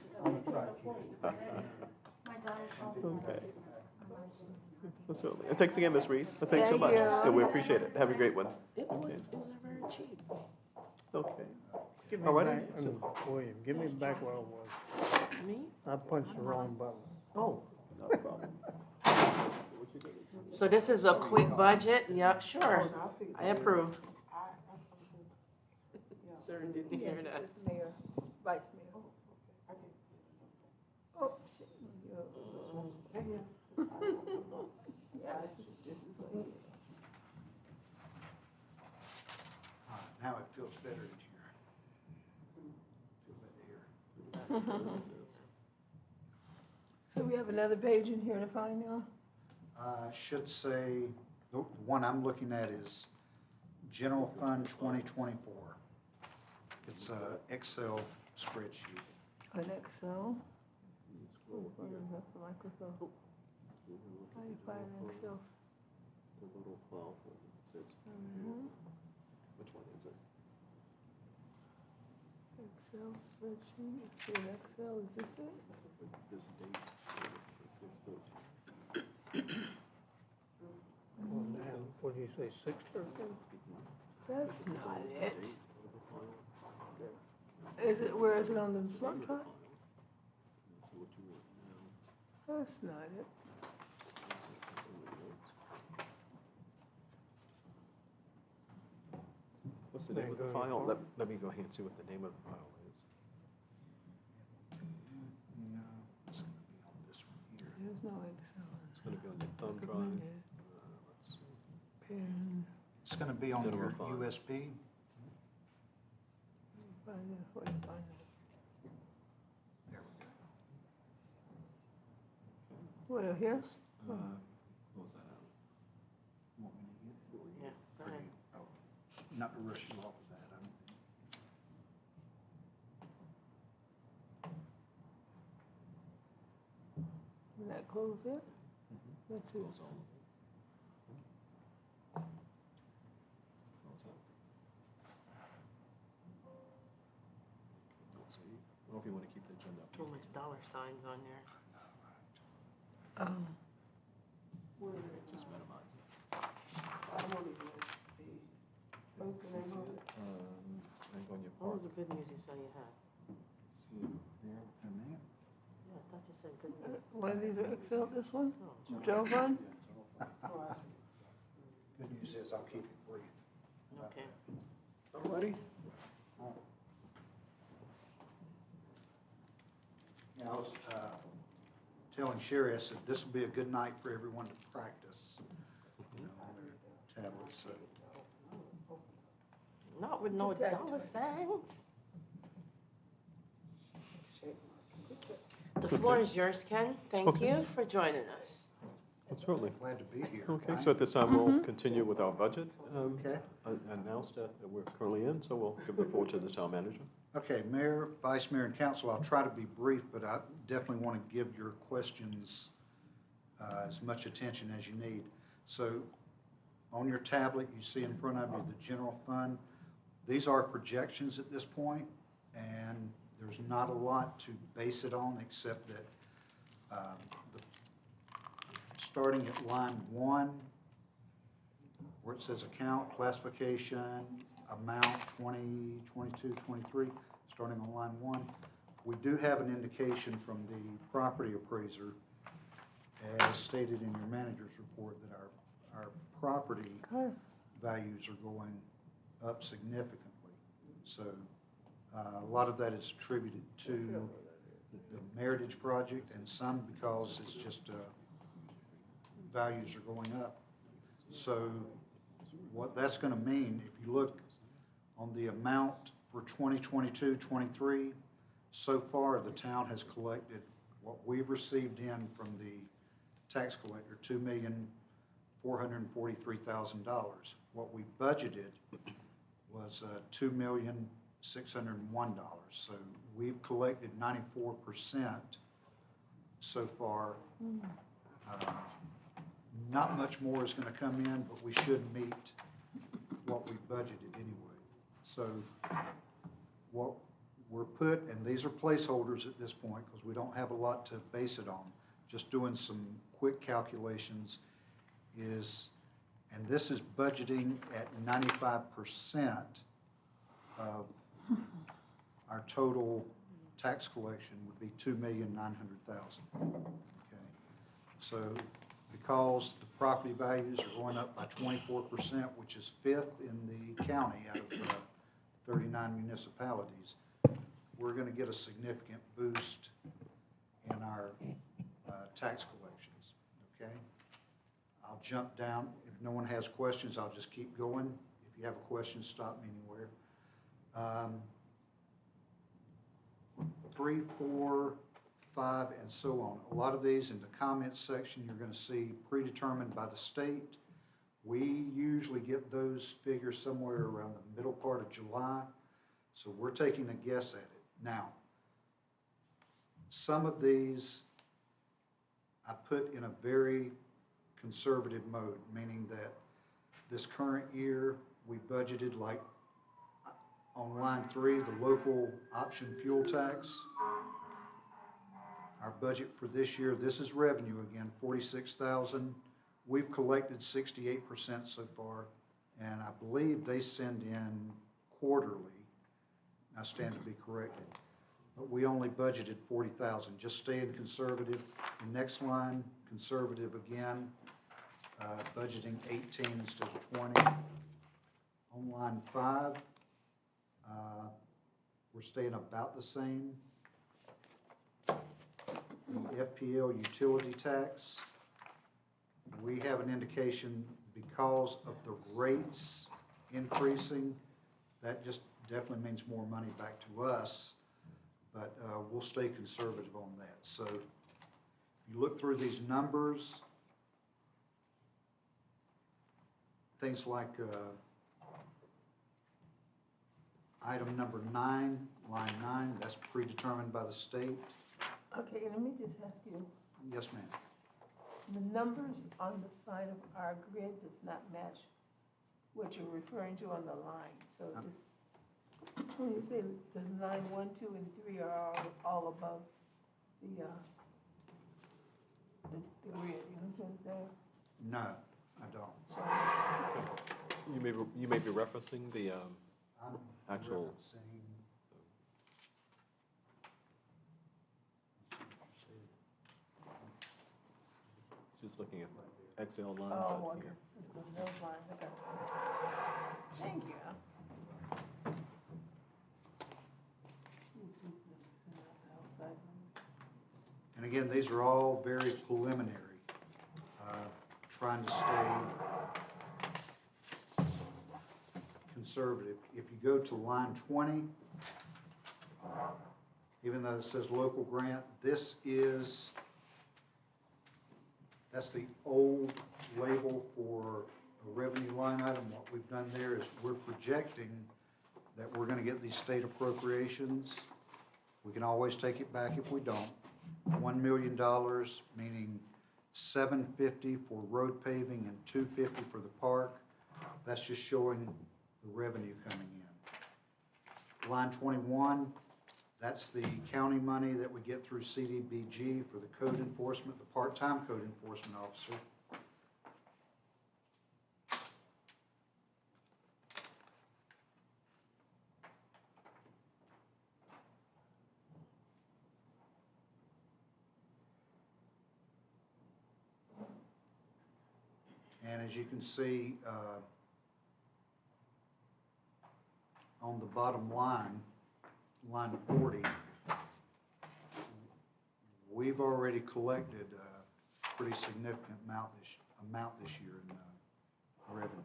Okay. Well, certainly, and thanks again, Ms. Reese, thanks so Thank much, you. and we appreciate it, have a great one. It was very cheap. Okay. Give me Alrighty, back, so- William, give me back where I was. Me? I punched the wrong button. Oh, not a problem. So what you gonna do? So this is a quick budget? Yep, sure. I approve. Sir, didn't hear Yes, that. it's mayor, vice mayor. Oh, shit. Yeah, this is what it is. Now it feels better in here. Feels that air. So we have another page in here to find now? Should say, the one I'm looking at is General Fund 2024. It's a Excel spreadsheet. An Excel? That's for Microsoft. How do you find an Excel? The little file that says, which one is it? Excel spreadsheet, see an Excel, is this it? This date, 6/13. Oh, damn, what did you say, 6/13? That's This is not always the it. date of the file. Is it, where is it on the front part? So what you want now, That's not it. is it something with notes? What's the name of the Go to file? file. Let me go ahead and see what the name of the file is. No, it's gonna be on this one here. There's no Excel. It's gonna be on your thumb Look at drive. mine, Let's see. Pen, It's gonna be on General your fund. USB. find it, where to find it? There we go. What, here? Close that out. Want me to get it? Yeah, go Or ahead. you- oh, not to rush you off of that, I don't think. Did that close it? That's it. Close all of it. Close out. Don't save. Or if you want to keep the agenda up. Too much dollar signs on there. Just minimize it. What's the name of it? Hang on your What was park. the good news you said you had? See it there? And then, Yeah, I thought you said good news. One of these are Excel, this one? Oh, Joe fund? good news is I'll keep it brief. okay. Alrighty. Yeah, I was telling Sherry, I said, this will be a good night for everyone to practice, you know, on their tablets, so. Not with no dollar signs. The floor is yours, Ken. Thank Okay. you for joining us. Certainly. Glad to be here. Okay, Ryan. so at this time, we'll continue with our budget Okay. announced that we're currently in, so we'll give the floor to the town manager. Okay, Mayor, Vice Mayor, and Council, I'll try to be brief, but I definitely want to give your questions as much attention as you need. So on your tablet, you see in front of you the general fund. These are projections at this point, and there's not a lot to base it on except that starting at line 1, where it says account, classification, amount 20, 22, 23, starting on line 1, we do have an indication from the property appraiser as stated in your manager's report, that our property values are going up significantly. So, a lot of that is attributed to the Meritage project, and some because it's just, values are going up. So, what that's gonna mean, if you look on the amount for 2022-23, so far, the town has collected what we've received in from the tax collector, $2,443,000. What we budgeted was $2,601,000. So we've collected 94% so far. Not much more is going to come in, but we should meet what we budgeted anyway. So what we're and these are placeholders at this point because we don't have a lot to base it on. Just doing some quick calculations is, and this is budgeting at 95% of our total tax collection would be $2,900,000. Okay, so because the property values are going up by 24%, which is 5th in the county out of 39 municipalities, we're going to get a significant boost in our tax collections. Okay, I'll jump down. If no one has questions, I'll just keep going. If you have a question, stop me anywhere. 3, 4, 5, and so on. A lot of these in the comments section you're going to see predetermined by the state. We usually get those figures somewhere around the middle part of July, so we're taking a guess at it. Now, some of these I put in a very conservative mode, meaning that this current year we budgeted, like on line 3, the local option fuel tax. Our budget for this year, this is revenue again, $46,000. We've collected 68% so far, and I believe they send in quarterly. I stand to be corrected, but we only budgeted $40,000. Just staying conservative. The next line, conservative again, budgeting 18 instead of 20. On line 5, we're staying about the same. The FPL utility tax, we have an indication because of the rates increasing, that just definitely means more money back to us, but we'll stay conservative on that. So if you look through these numbers, things like item number 9, line 9, that's predetermined by the state. Okay, let me just ask you, Yes, ma'am. the numbers on the side of our grid does not match what you're referring to on the line. So just, when you say the line 1, 2, and 3 are all above the grid, you know what I'm saying? No, I don't. So, You may be referencing the I'm actual. referencing- Just looking at Excel lines. oh, out okay. here. It's the those lines, okay. Thank you. Outside one. And again, these are all very preliminary, trying to stay conservative. If you go to line 20, even though it says local grant, that's the old label for a revenue line item. What we've done there is we're projecting that we're going to get these state appropriations. We can always take it back if we don't. $1 million, meaning $750 for road paving and $250 for the park. That's just showing the revenue coming in. Line 21, that's the county money that we get through CDBG for the code enforcement, the part-time code enforcement officer. And as you can see, on the bottom line, line 40, we've already collected a pretty significant amount this year in revenue.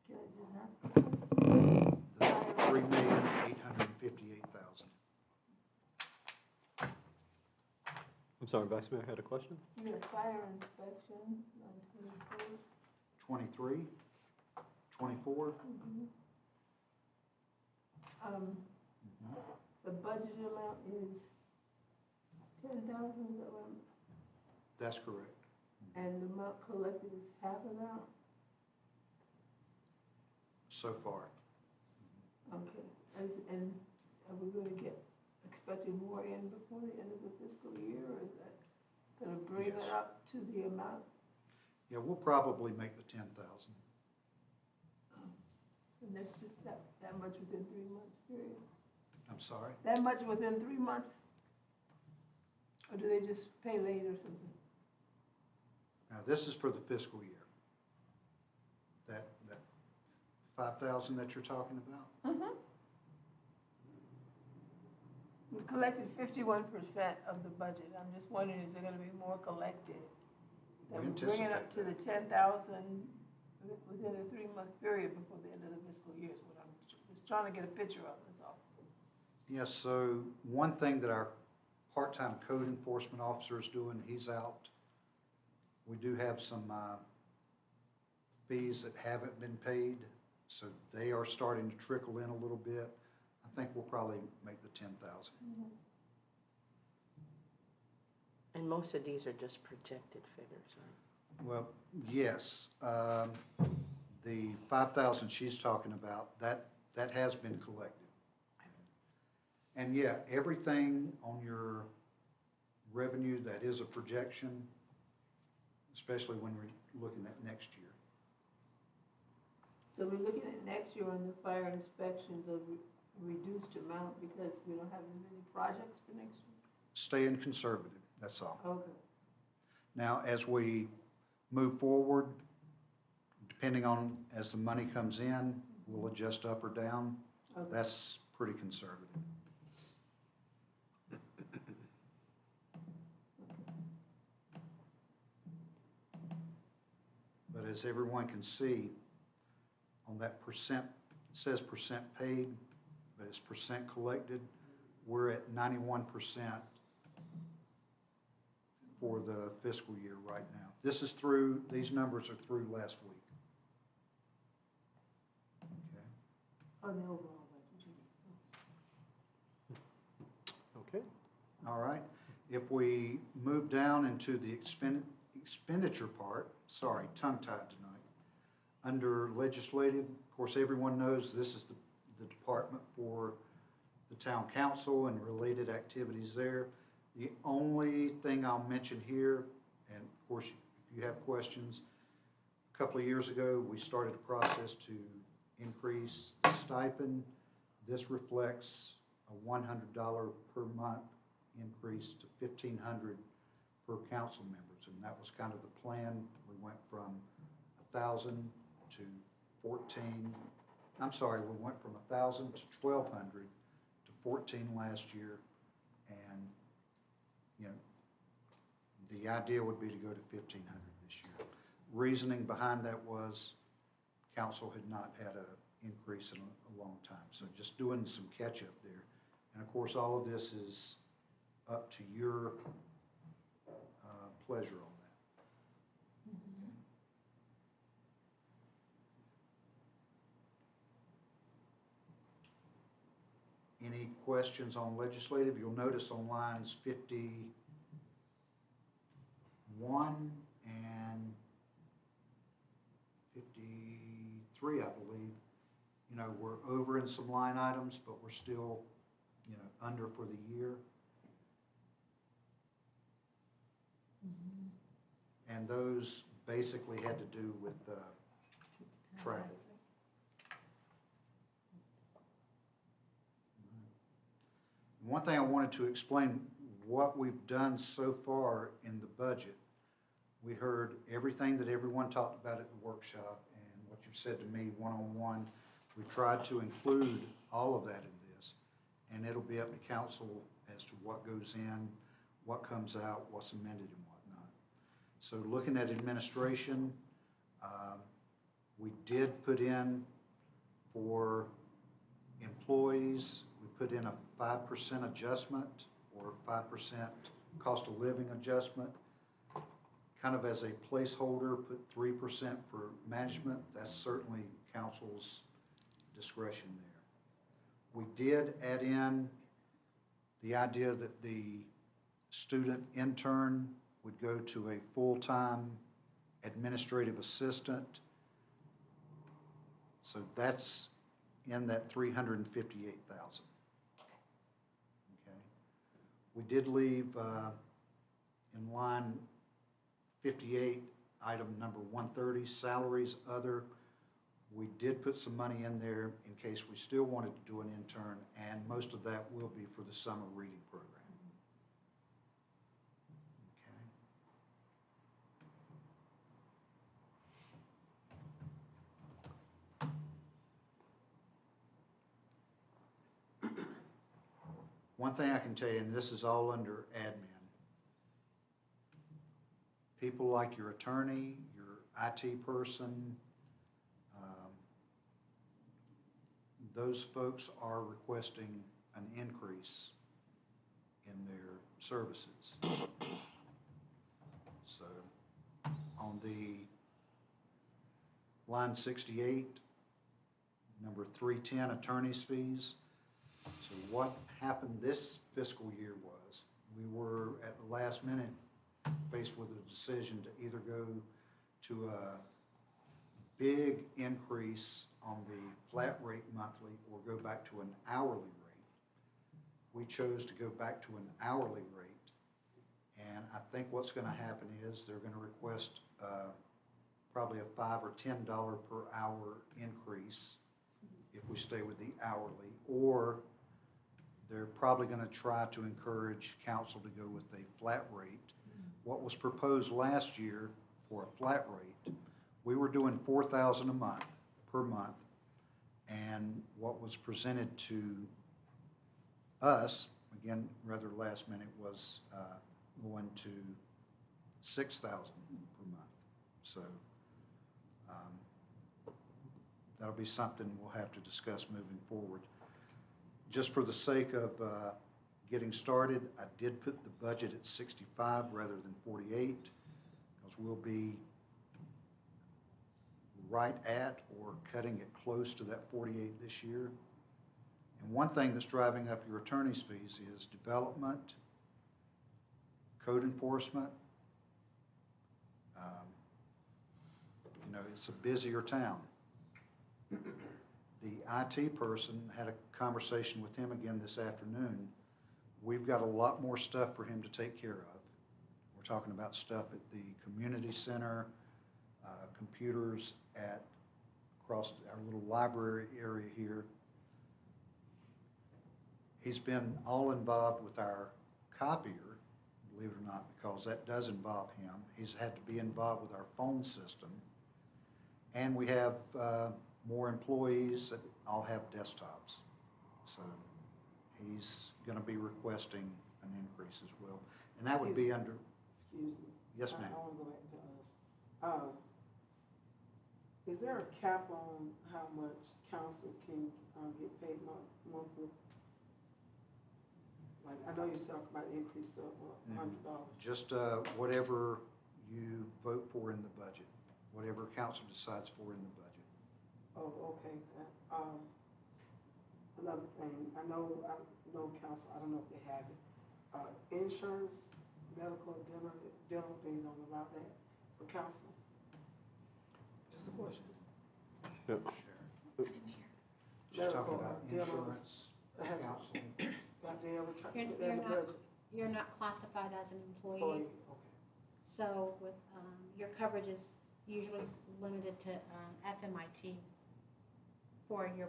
Can I just ask a question? The $3,858,000. I'm sorry, Vice Mayor, had a question? Your fire inspection on 24. 23, 24. The budget amount is 10,000, is that what I'm, That's correct. and the amount collected is half of that? So far. Okay, and are we gonna expecting more in before the end of the fiscal year, or is that gonna bring Yes. it up to the amount? Yeah, we'll probably make the 10,000. And that's just that much within 3 months period? I'm sorry? That much within 3 months? Or do they just pay late or something? Now, this is for the fiscal year. That 5,000 that you're talking about? We collected 51% of the budget. I'm just wondering, is there gonna be more collected? That We we bring it up anticipate to the 10,000 within a 3-month period before the end of the fiscal year is what I'm just trying to get a picture of, that's all. Yes, so one thing that our part-time code enforcement officer is doing, he's out. We do have some fees that haven't been paid, so they are starting to trickle in a little bit. I think we'll probably make the 10,000. And most of these are just projected figures, right? Well, yes, the 5,000 she's talking about, that has been collected. And yeah, everything on your revenue that is a projection, especially when we're looking at next year. So we're looking at next year on the fire inspections of reduced amount because we don't have as many projects for next year? Staying conservative, that's all. Okay. Now, as we move forward, depending on as the money comes in, we'll adjust up or down. Okay. That's pretty conservative. But as everyone can see, on that percent, it says percent paid, but it's percent collected. We're at 91% for the fiscal year right now. This is through, these numbers are through last week. Okay. On the overall budget. Okay. All right. If we move down into the expenditure part, sorry, tongue-tied tonight. Under legislative, of course, everyone knows this is the department for the town council and related activities there. The only thing I'll mention here, and of course, if you have questions, a couple of years ago, we started a process to increase the stipend. This reflects a $100 per month increase to $1,500 per council members, and that was kind of the plan. We went from 1,000 to 14. I'm sorry, we went from 1,000 to 1,200 to 14 last year, and you know, the idea would be to go to 1,500 this year. Reasoning behind that was council had not had an increase in a long time, so just doing some catch up there. And of course, all of this is up to your pleasure on that. Any questions on legislative? You'll notice on lines 51 and 53, I believe, you know, we're over in some line items, but we're still, you know, under for the year. And those basically had to do with travel. One thing I wanted to explain, what we've done so far in the budget, We heard everything that everyone talked about at the workshop and what you've said to me one-on-one. We tried to include all of that in this, and it'll be up to council as to what goes in, what comes out, what's amended and whatnot. So looking at administration, we did put in for employees, we put in a 5% adjustment or 5% cost of living adjustment. Kind of as a placeholder, put 3% for management. That's certainly council's discretion there. We did add in the idea that the student intern would go to a full-time administrative assistant. So that's in that 358,000. Okay. We did leave in line 58, item number 130, salaries, other. We did put some money in there in case we still wanted to do an intern, and most of that will be for the summer reading program. Okay. One thing I can tell you, and this is all under admin, people like your attorney, your IT person, those folks are requesting an increase in their services. So on the line 68, number 310, attorney's fees. So what happened this fiscal year was we were at the last minute faced with a decision to either go to a big increase on the flat rate monthly or go back to an hourly rate. We chose to go back to an hourly rate, and I think what's going to happen is they're going to request probably a $5 or $10 per hour increase if we stay with the hourly, or they're probably going to try to encourage council to go with a flat rate. What was proposed last year for a flat rate, we were doing $4,000 a month per month, and what was presented to us, again, rather last minute, was going to $6,000 per month. So that'll be something we'll have to discuss moving forward. Just for the sake of getting started, I did put the budget at 65 rather than 48, because we'll be right at or cutting it close to that 48 this year. And one thing that's driving up your attorney's fees is development, code enforcement. You know, it's a busier town. The IT person, had a conversation with him again this afternoon. We've got a lot more stuff for him to take care of. We're talking about stuff at the community center, computers across our little library area here. He's been all involved with our copier, believe it or not, because that does involve him. He's had to be involved with our phone system. And we have more employees that all have desktops. So he's going to be requesting an increase as well. And that would be under... Excuse me. Yes, ma'am. I want to go back to us. Is there a cap on how much council can get paid monthly? Like, I know you talk about the increase of $100. Just whatever you vote for in the budget, whatever council decides for in the budget. Oh, okay. Another thing, I know council, I don't know if they have it. Insurance, medical, dental, they don't allow that for council. Just a question. Yep. She's talking about Medical, insurance, dental, council. Have they ever tried to You're put that in the not, budget? you're not classified as an Employee, employee, okay. so with, your coverage is usually limited to, FMIT for your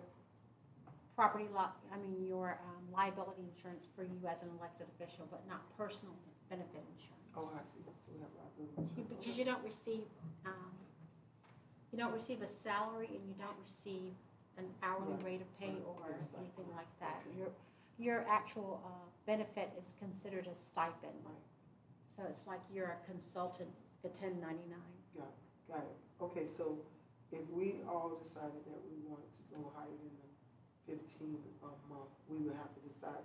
your liability insurance for you as an elected official, but not personal benefit insurance. Oh, I see. So we have liability. Because you don't receive a salary and you don't receive an hourly Right. rate of pay Right. or It's a stipend. anything like that. Okay. Your actual benefit is considered a stipend. Right. So it's like you're a consultant, the 1099. Got it. Okay, so if we all decided that we wanted to go higher than the 15th of month, we would have to decide,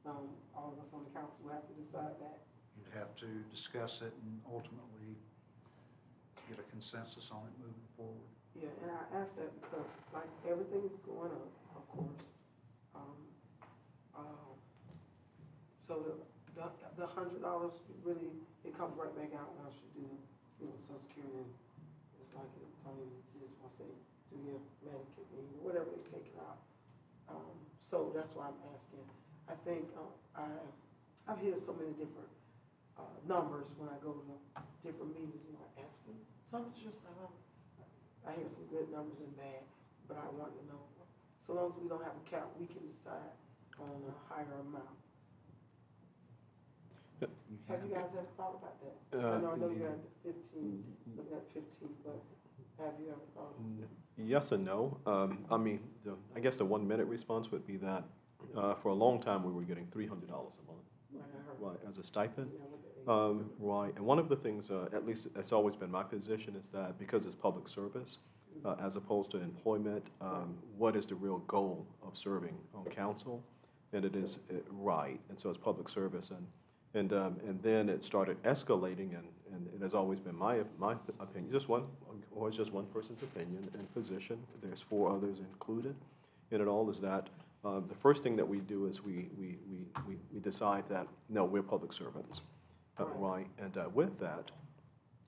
all of us on the council would have to decide that. You'd have to discuss it and ultimately get a consensus on it moving forward. Yeah, and I asked that because, like, everything is going up, of course. Um, so the $100 really, it comes right back out once you do, Social Security. It's like it don't even exist once they do your Medicaid, whatever they take it out. So that's why I'm asking. I think, I've heard so many different, numbers when I go to different meetings, I ask for some just, I hear some good numbers and bad, but I want to know, so long as we don't have a cap, we can decide on a higher amount. You Have you can. guys ever thought about that? I know you're at 15, looking at 15, but have you ever thought of it? Yes and no. I mean, I guess the 1 minute response would be that for a long time we were getting $300 a month, Like I heard. right, as a stipend. Yeah, with the- Right, and one of the things, at least it's always been my position, is that because it's public service, as opposed to employment, what is the real goal of serving on council? And it is, right, and so it's public service, and then it started escalating, and it has always been my opinion, always just one person's opinion and position, there's 4 others included in it all, is that the first thing that we do is we decide that, no, we're public servants. Right, and with that,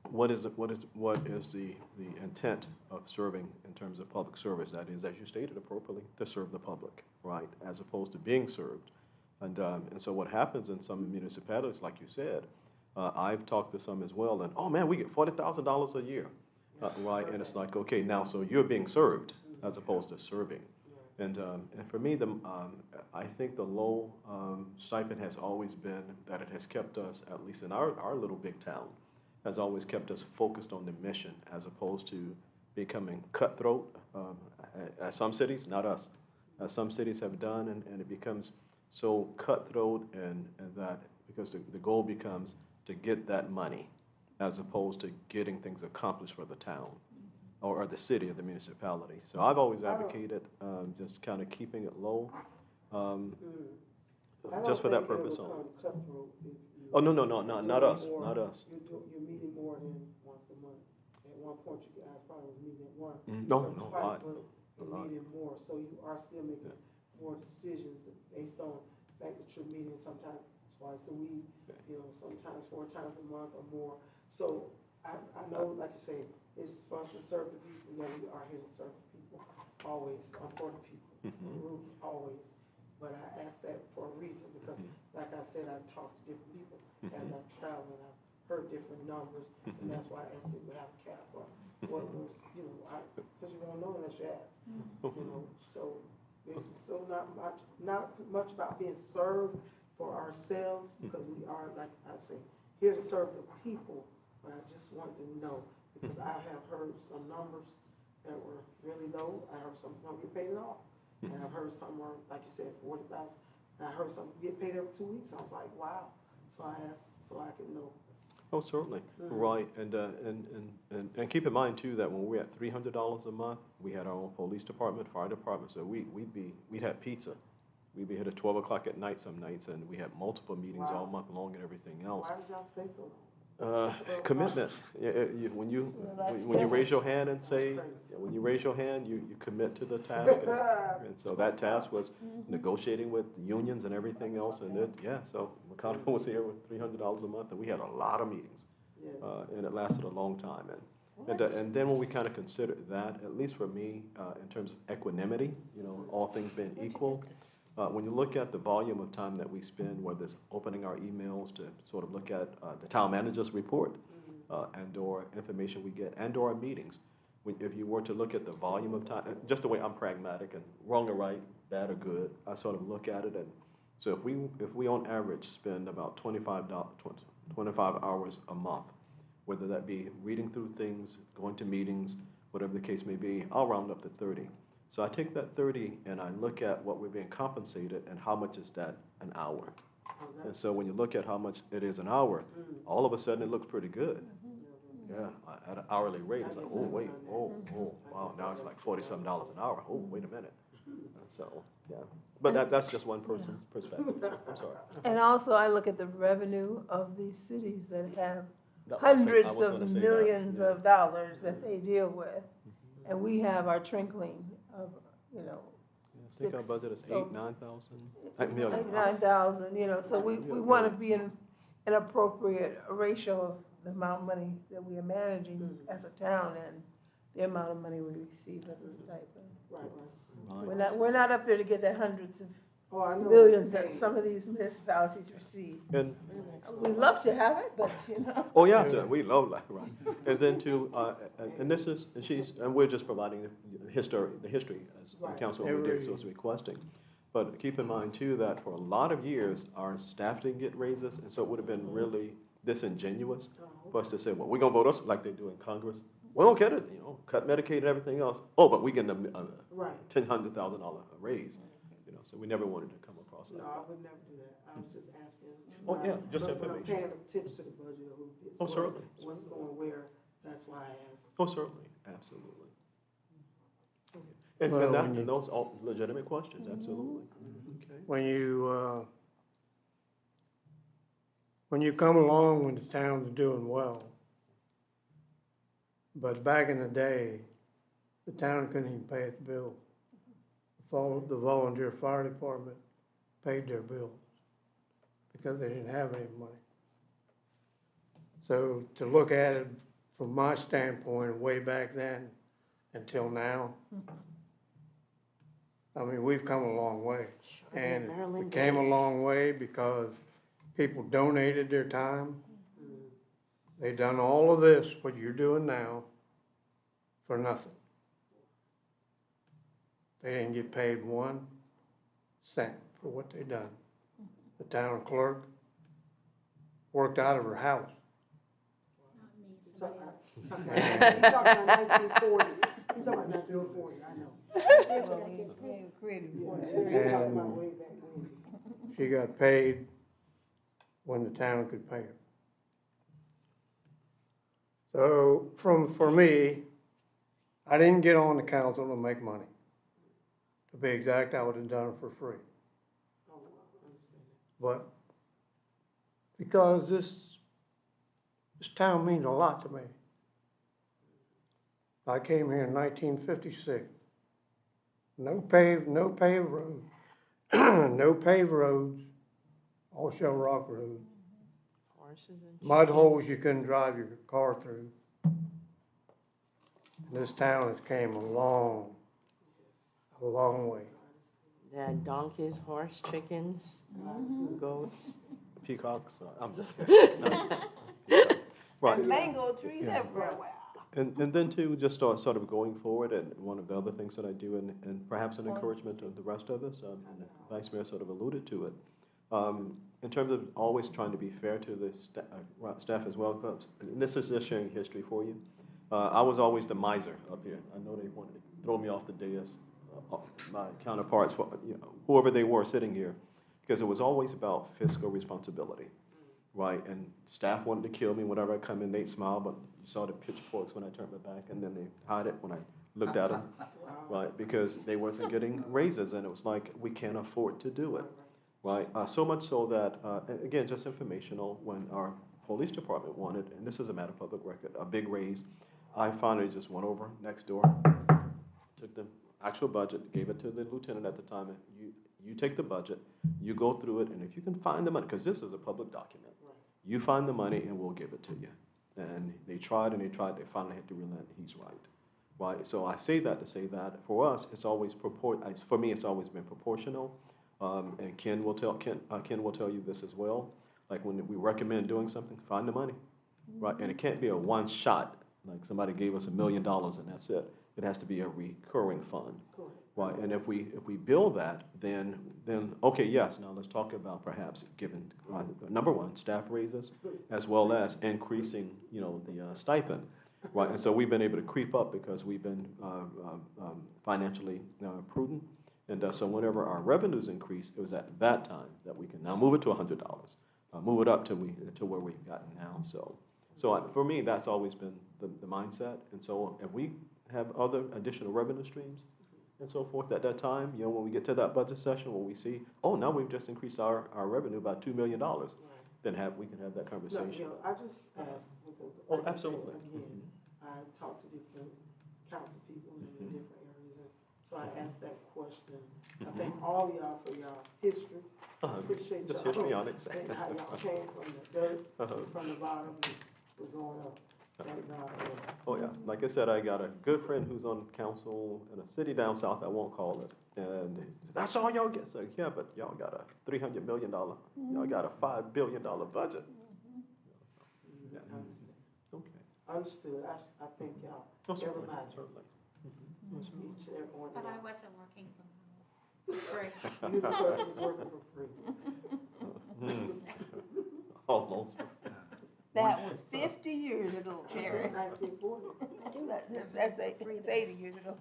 what is the intent of serving in terms of public service? That is, as you stated appropriately, to serve the public, right, as opposed to being served. And so what happens in some municipalities, like you said, I've talked to some as well, and oh man, we get $40,000 a year, right? And it's like, okay, now so you're being served as opposed to serving. And for me, I think the low stipend has always been that it has kept us, at least in our little big town, has always kept us focused on the mission as opposed to becoming cutthroat, as some cities, not us, as some cities have done, and it becomes so cutthroat, and that because the goal becomes to get that money as opposed to getting things accomplished for the town. Or the city or the municipality. So I've always advocated just kind of keeping it low, just for that purpose only. Oh, no, not us, not us. You're meeting more than once a month. At one point, you guys probably was meeting at one. No, So a twice lot. a month, you're meeting more, so you are still making more decisions based on the fact that you're meeting sometimes twice a week, sometimes 4 times a month or more. So I know, like you say, it's for us to serve the people. Yeah, we are here to serve the people, always. I'm for the people, always. But I asked that for a reason because, like I said, I've talked to different people as I've traveled, and I've heard different numbers, and that's why I asked if we have a cap or what was, because you won't know unless you ask. So it's so not much about being served for ourselves, because we are, like I say, here to serve the people. But I just wanted to know, because I have heard some numbers that were really low. I heard some don't get paid at all. And I've heard some were, like you said, 40,000. And I heard some get paid every 2 weeks. I was like, wow. So I asked so I could know. Oh, certainly, right, and keep in mind too that when we're at $300 a month, we had our own police department, fire department, so we'd have pizza. We'd be here at 12 o'clock at night some nights, and we had multiple meetings all month long and everything else. Why did y'all stay so long? Commitment. When you raise your hand and say, when you raise your hand, you commit to the task. And so that task was negotiating with the unions and everything else. And so McConnell was here with $300 a month, and we had a lot of meetings. Yes. And it lasted a long time. And then when we kind of considered that, at least for me, in terms of equanimity, all things being equal, when you look at the volume of time that we spend, whether it's opening our emails to sort of look at the town manager's report, and/or information we get, and/or our meetings, if you were to look at the volume of time, just the way I'm pragmatic and wrong or right, bad or good, I sort of look at it and, so if we on average spend about 25 hours a month, whether that be reading through things, going to meetings, whatever the case may be, I'll round up to 30. So I take that 30 and I look at what we're being compensated and how much is that an hour. And so when you look at how much it is an hour, all of a sudden it looks pretty good. Yeah, at an hourly rate, it's like, oh, wait, oh, wow, now it's like $40-something an hour. Oh, wait a minute. So, yeah, but that's just one person's perspective. I'm sorry. And also, I look at the revenue of these cities that have I was hundreds gonna of say that, millions yeah. of dollars that they deal with. And we have our trickling of, you know, I think our budget is So- 8,000-9,000 million. 9,000, you know, so we want to be in an appropriate ratio of the amount of money that we are managing as a town and the amount of money we receive as a stipend. Right. We're not up there to get the hundreds of Oh, I know. millions that some of these municipalities receive. And, We'd love to have it, but, you know. oh, yeah, sir, we love that, right. And then too, and this is, and we're just providing the history as Councilwoman Davis was requesting. But keep in mind too that for a lot of years, our staff didn't get raises, and so it would have been really disingenuous for us to say, well, we're gonna vote us like they do in Congress. We don't get it, you know, cut Medicaid and everything else. Oh, but we get a $100,000 raise, you know, so we never wanted to come across that. No, I would never do that. I was just asking. Oh, yeah, just But I'm information. paying attention to the budget a little bit. Oh, certainly. What's going where, that's why I asked. Oh, certainly, absolutely. And Well, that, when you- and those are legitimate questions, absolutely. Okay. When you come along when the town's doing well, but back in the day, the town couldn't even pay its bills. The volunteer fire department paid their bills because they didn't have any money. So to look at it from my standpoint, way back then until now, I mean, we've come a long way. And we came a long way because people donated their time. They done all of this, what you're doing now, for nothing. They didn't get paid 1 cent for what they done. The town clerk worked out of her house. He's talking about 1940. He's talking about 1940, I know. He's talking about way back when. She got paid when the town could pay her. So for me, I didn't get on the council to make money. To be exact, I would have done it for free. Oh, I understand that. But because this town means a lot to me. I came here in 1956. No paved roads, no paved roads, all shell rock roads. Horses and Mud holes chickens. you couldn't drive your car through. This town has came a long way. They had donkeys, horse, chickens, goats. Peacocks, I'm just kidding. No. Peacocks. Right. Mango trees Yeah. everywhere. And then too, just sort of going forward, and one of the other things that I do, and perhaps an encouragement to the rest of us, and the Vice Mayor sort of alluded to it, in terms of always trying to be fair to the staff as well, and this is just sharing history for you. I was always the miser up here. I know they wanted to throw me off the dais, my counterparts, whoever they were sitting here, because it was always about fiscal responsibility. Right, and staff wanted to kill me whenever I come in, they'd smile, but you saw the pitchforks when I turned my back, and then they hide it when I looked at them, right, because they wasn't getting raises, and it was like, we can't afford to do it, right? So much so that, and again, just informational, when our police department wanted, and this is a matter of public record, a big raise, I finally just went over next door, took the actual budget, gave it to the lieutenant at the time, and you take the budget, you go through it, and if you can find the money, because this is a public document, you find the money and we'll give it to you. And they tried and they tried, they finally had to relent, he's right. Right, so I say that to say that for us, it's always for me, it's always been proportional. And Ken will tell you this as well. Like when we recommend doing something, find the money, right? And it can't be a one shot, like somebody gave us $1 million and that's it. It has to be a recurring fund. Right, and if we build that, then, okay, yes, now let's talk about perhaps giving, number one, staff raises, as well as increasing, you know, the stipend. Right, and so we've been able to creep up because we've been financially prudent. And so whenever our revenues increase, it was at that time that we can now move it to $100, move it up to where we've gotten now. So for me, that's always been the mindset. And so if we have other additional revenue streams and so forth at that time, you know, when we get to that budget session, when we see, oh, now we've just increased our revenue by $2 million, then we can have that No, conversation. you know, I just asked because. Oh, like I said, absolutely. Again, I talk to different council people in different areas, and so I asked that question. I thank all y'all for y'all history. Appreciate Just y'all. histrionics. And how y'all came from the dirt, Uh-huh. from the bottom, and we're going up. Thank God for that. Oh, yeah. Like I said, I got a good friend who's on council in a city down south, I won't call it. And that's all y'all get. So, yeah, but y'all got a $300 million, y'all got a $5 billion budget. Yeah. Okay. Understood. I thank y'all. Oh, certainly, Everybody. certainly. Each and every one of But I y'all. wasn't working from home. Free. You the person who's working for free. Almost. That was 50 years ago, Terry. 1940. That's 80 years ago.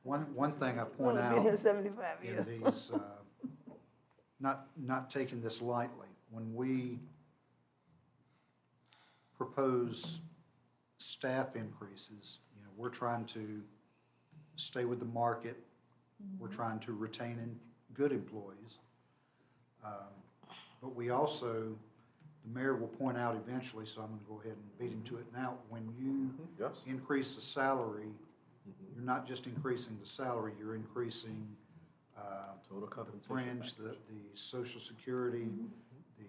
One thing I point Only out been here 75 in years. these, not taking this lightly, when we propose staff increases, you know, we're trying to stay with the market, we're trying to retain good employees. But we also, the mayor will point out eventually, so I'm gonna go ahead and beat him to it now, when you Yes. increase the salary, you're not just increasing the salary, you're increasing Total the compensation. fringe, the social security, the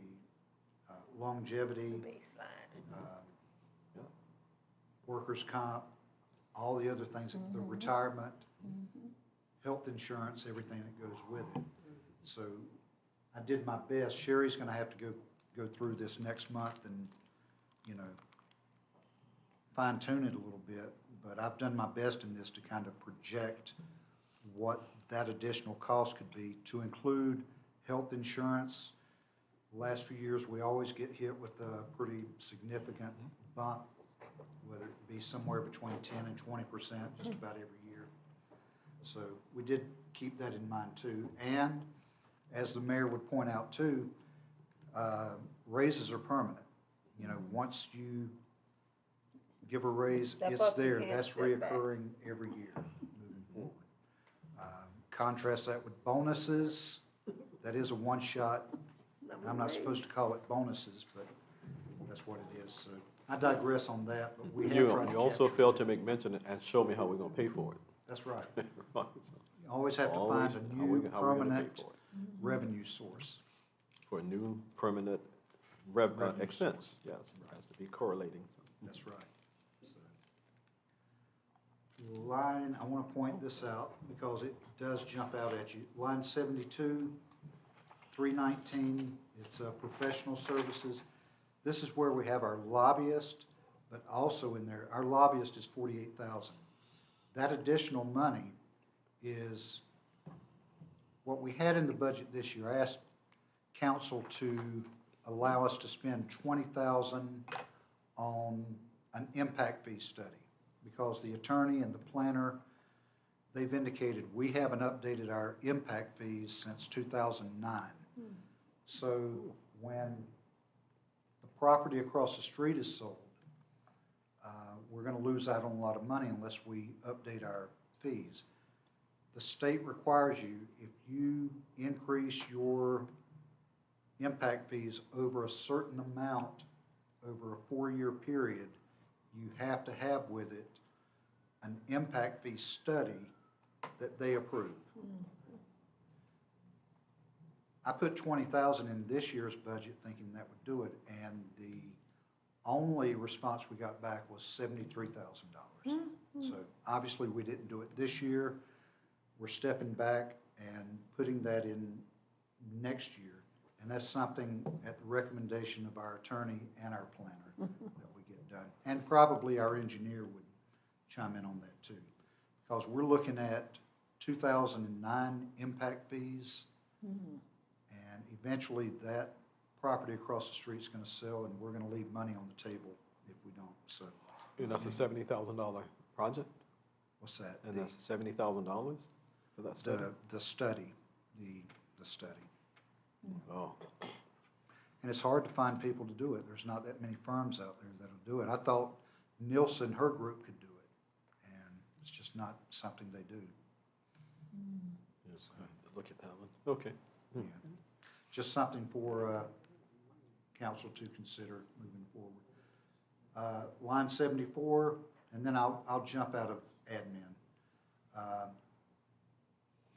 longevity, Baseline. Yeah. workers' comp, all the other things, the retirement, health insurance, everything that goes with it. So I did my best. Sherry's gonna have to go through this next month and, you know, fine tune it a little bit, but I've done my best in this to kind of project what that additional cost could be, to include health insurance. The last few years, we always get hit with a pretty significant bump, whether it be somewhere between 10 and 20% just about every year. So we did keep that in mind too. And as the mayor would point out too, raises are permanent. You know, once you give a raise, Step it's up, you there. can't That's step back. reoccurring every year moving forward. Contrast that with bonuses. That is a one-shot. I'm not supposed to call it bonuses, but that's what it is. So I digress on that, but we have tried to You also capture failed that. to make mention and show me how we're gonna pay for it. That's right. Right, so You always have to always find a how new we gonna pay permanent for it. revenue source. For a new permanent Revenue expense, source. yes, it has to be correlating. That's right. So, line, I want to point this out because it does jump out at you. Line 72, 319, it's professional services. This is where we have our lobbyist, but also in there, our lobbyist is 48,000. That additional money is what we had in the budget this year. I asked council to allow us to spend 20,000 on an impact fee study, because the attorney and the planner, they've indicated we haven't updated our impact fees since 2009. So when the property across the street is sold, we're gonna lose out on a lot of money unless we update our fees. The state requires you, if you increase your impact fees over a certain amount over a 4-year period, you have to have with it an impact fee study that they approve. I put 20,000 in this year's budget thinking that would do it, and the only response we got back was $73,000. So obviously we didn't do it this year. We're stepping back and putting that in next year. And that's something at the recommendation of our attorney and our planner that we get done. And probably our engineer would chime in on that too. Because we're looking at 2009 impact fees. And eventually that property across the street is gonna sell and we're gonna leave money on the table if we don't, so. And that's a $70,000 project? What's that? And that's $70,000 for that study? The study, the study. Oh, And it's hard to find people to do it. There's not that many firms out there that'll do it. I thought Nielsen, her group, could do it, and it's just not something they do. yes, I have to look at that one. Okay. Yeah. Just something for council to consider moving forward. Line 74, and then I'll jump out of admin.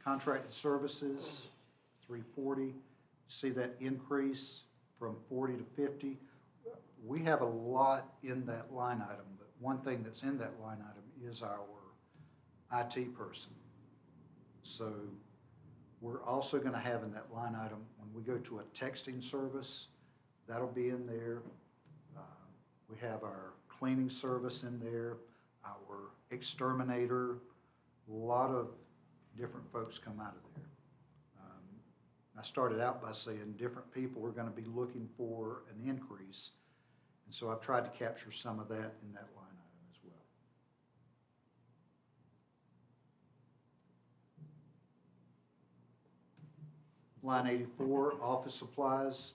Contracted services, 340. See that increase from 40 to 50? We have a lot in that line item, but one thing that's in that line item is our IT person. So we're also going to have in that line item, when we go to a texting service, that'll be in there. We have our cleaning service in there, our exterminator, a lot of different folks come out of there. I started out by saying different people are going to be looking for an increase, and so I've tried to capture some of that in that line item as well. Line 84, office supplies.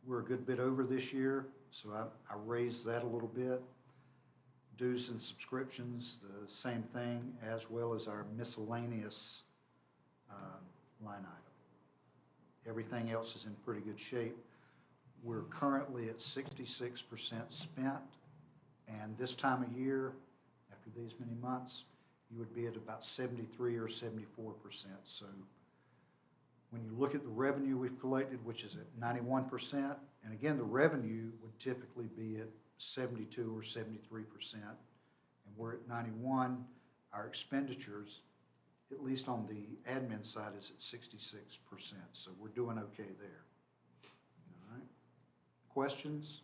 We're a good bit over this year, so I raised that a little bit. Dues and subscriptions, the same thing, as well as our miscellaneous line item. Everything else is in pretty good shape. We're currently at 66% spent, and this time of year, after these many months, you would be at about 73 or 74%. So when you look at the revenue we've collected, which is at 91%, and again, the revenue would typically be at 72 or 73%, and we're at 91, our expenditures, at least on the admin side, is at 66%, so we're doing okay there. All right. Questions?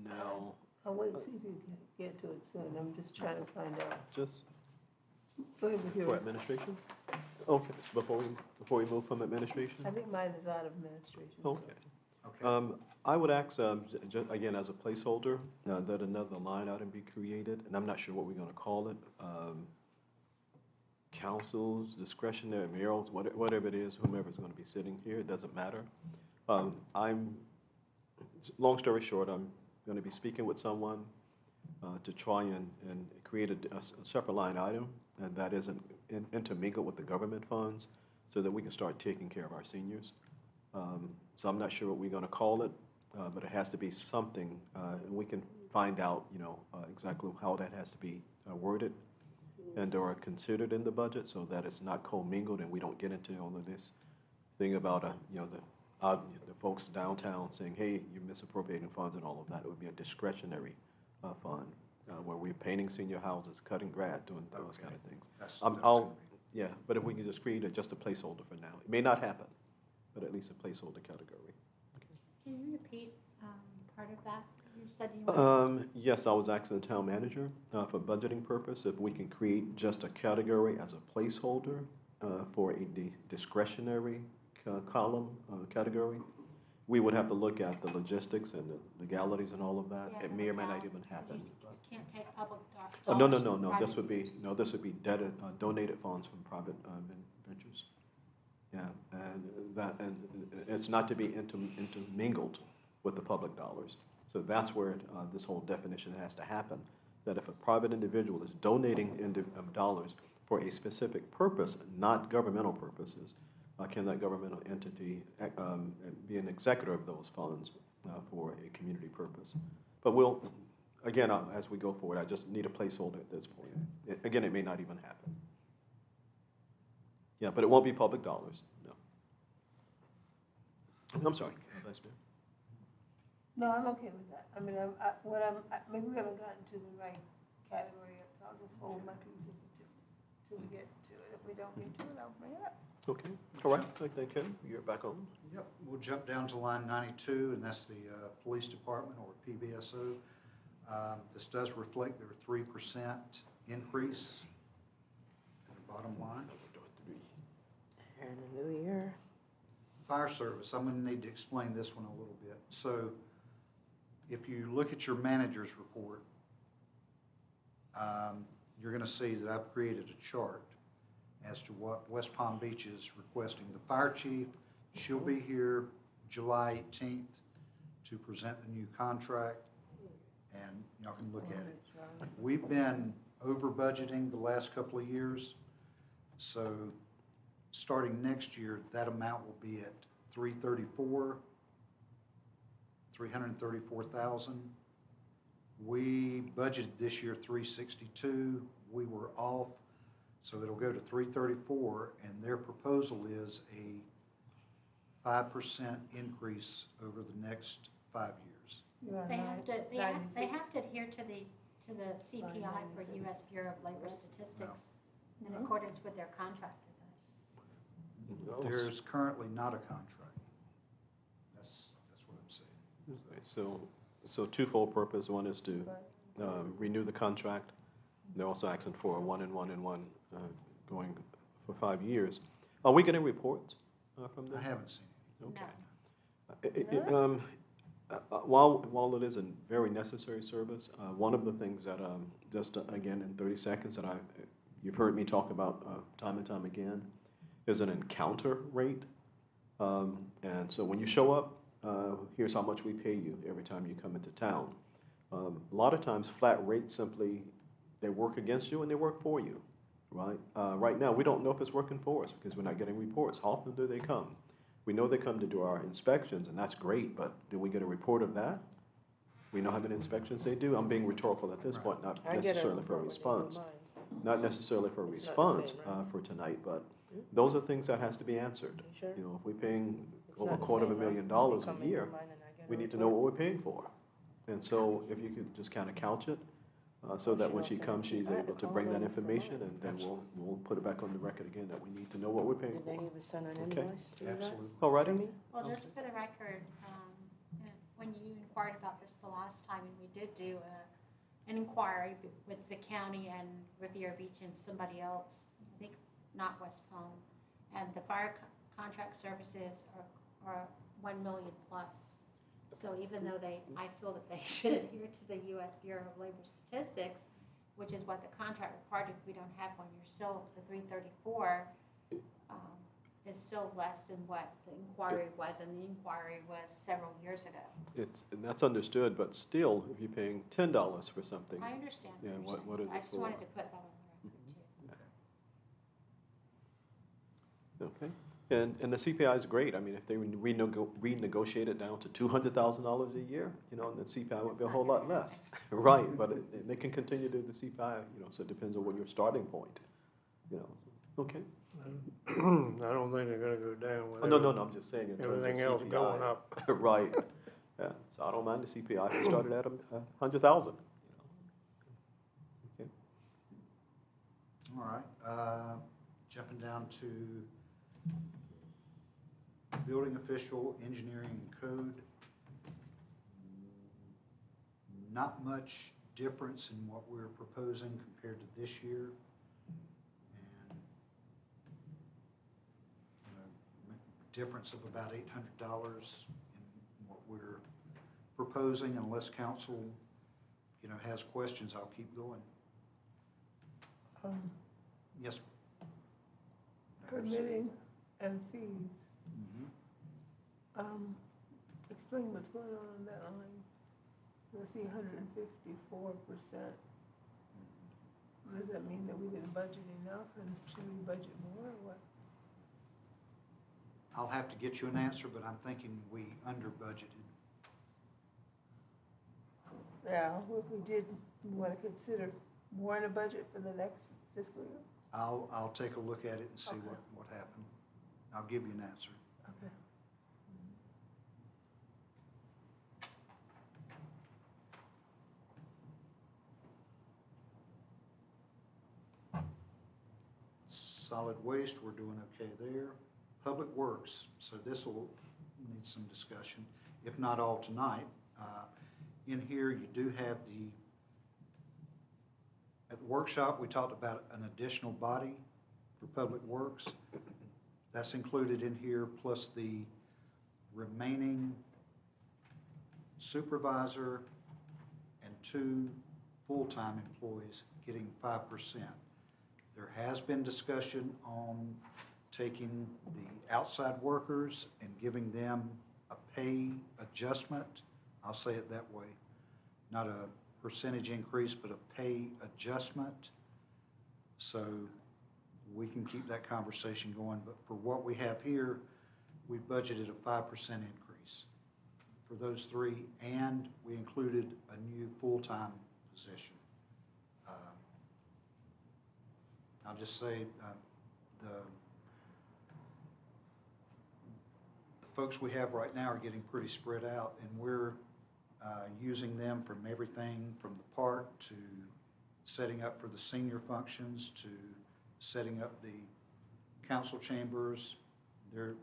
No, I'll wait, see if you can get to it soon, I'm just trying to find out. just Go ahead with for yours. administration? Okay, so before we move from administration? I think mine is out of administration. so- Okay. Okay. I would ask, again, as a placeholder, that another line item be created, and I'm not sure what we're gonna call it. Council's discretionary murals, whatever it is, whomever's gonna be sitting here, it doesn't matter. Long story short, I'm gonna be speaking with someone, to try and create a separate line item, and that isn't intermingled with the government funds, so that we can start taking care of our seniors. So I'm not sure what we're gonna call it, but it has to be something, and we can find out, exactly how that has to be worded and or considered in the budget, so that it's not commingled and we don't get into all of this thing about, the folks downtown saying, hey, you're misappropriating funds and all of that. It would be a discretionary fund, where we're painting senior houses, cutting grass, doing those kind of things. That's Yeah, but if we can just create just a placeholder for now. It may not happen, but at least a placeholder category. Can you repeat part of that? You said you wanted Yes, I was asking the town manager, for budgeting purpose, if we can create just a category as a placeholder, for a discretionary column, category. We would have to look at the logistics and the legalities and all of that. Yeah, It may or may not even happen. You can't take public dollars. Oh, no, from private this would be, use. this would be donated funds from private ventures. Yeah, and it's not to be intermingled with the public dollars. So that's where this whole definition has to happen, that if a private individual is donating dollars for a specific purpose, not governmental purposes, can that governmental entity be an executor of those funds for a community purpose? But we'll, again, as we go forward, I just need a placeholder at this point. Again, it may not even happen. Yeah, but it won't be public dollars, no. I'm sorry, Vice Mayor. No, I'm okay with that. I mean, maybe we haven't gotten to the right category yet, so I'll just hold my piece of it till we get to it. If we don't get to it, I'll bring it up. Okay, all right, thank you. You're back on. Yep, we'll jump down to line 92, and that's the police department, or PBSO. This does reflect their 3% increase in the bottom line. And the new year. Fire service, I'm gonna need to explain this one a little bit. So if you look at your manager's report, you're gonna see that I've created a chart as to what West Palm Beach is requesting. The fire chief, she'll be here July 18th to present the new contract, and y'all can look at it. We've been over budgeting the last couple of years, so starting next year, that amount will be at 334,000. We budgeted this year 362, we were off, so it'll go to 334, and their proposal is a 5% increase over the next 5 years. They have to adhere to the CPI for U.S. Bureau of Labor Statistics in accordance with their contract with us. There's currently not a contract. That's what I'm saying. Okay, so twofold purpose. One is to renew the contract. They're also asking for a one and one going for 5 years. Are we getting reports from them? I haven't seen it. Okay. While it is a very necessary service, one of the things that, just again in 30 seconds, that you've heard me talk about time and time again, is an encounter rate. And so when you show up, here's how much we pay you every time you come into town. A lot of times flat rates simply, they work against you and they work for you, right? Right now, we don't know if it's working for us because we're not getting reports. How often do they come? We know they come to do our inspections, and that's great, but do we get a report of that? We know how many inspections they do. I'm being rhetorical at this point, not necessarily for a response. Not necessarily for a response for tonight, but those are things that has to be answered. You know, if we're paying over $250,000 a year, we need to know what we're paying for. And so if you could just kind of couch it, so that when she comes, she's able to bring that information, and then we'll put it back on the record again that we need to know what we're paying for. Did they even send an Okay. invoice to you guys? Absolutely. All righty. Well, just for the record, when you inquired about this the last time, and we did do an inquiry with the county and Riviera Beach and somebody else, I think not West Palm, and the fire contract services are 1 million plus. So even though I feel that they should adhere to the U.S. Bureau of Labor Statistics, which is what the contract required, if we don't have one, you're still, the 334 is still less than what the inquiry was, and the inquiry was several years ago. And that's understood, but still, if you're paying $10 for something, I understand. yeah, what is it for? I just wanted to put that on the record too. Okay. And the CPI is great. I mean, if they renegotiate it down to $200,000 a year, you know, then CPI would be a whole lot less. Right, but they can continue to do the CPI, you know, so it depends on what your starting point, you know. Okay. I don't think they're gonna go down with Oh, no, I'm just saying in terms of everything else CPI. going up. Right. Yeah, so I don't mind the CPI if it started at 100,000, you know. Okay. All right, jumping down to building official, engineering and code. Not much difference in what we're proposing compared to this year. And, you know, difference of about $800 in what we're proposing. Unless council, you know, has questions, I'll keep going. Yes, sir. Permitting and fees. Mhm. Explain what's going on that line. Let's see, 154%. Does that mean that we didn't budget enough, and should we budget more, or what? I'll have to get you an answer, but I'm thinking we under budgeted. Yeah, if we did, we want to consider more in the budget for the next fiscal year? I'll take a look at it and see Okay. what happened. I'll give you an answer. Okay. Solid waste, we're doing okay there. Public Works, so this will need some discussion, if not all tonight. in here, you do have at the workshop, we talked about an additional body for Public Works. That's included in here, plus the remaining supervisor and 2 full-time employees getting 5%. There has been discussion on taking the outside workers and giving them a pay adjustment. I'll say it that way. Not a percentage increase, but a pay adjustment. So we can keep that conversation going, but for what we have here, we budgeted a 5% increase for those 3, and we included a new full-time position. I'll just say, the folks we have right now are getting pretty spread out, and we're using them from everything from the park to setting up for the senior functions to setting up the council chambers. They're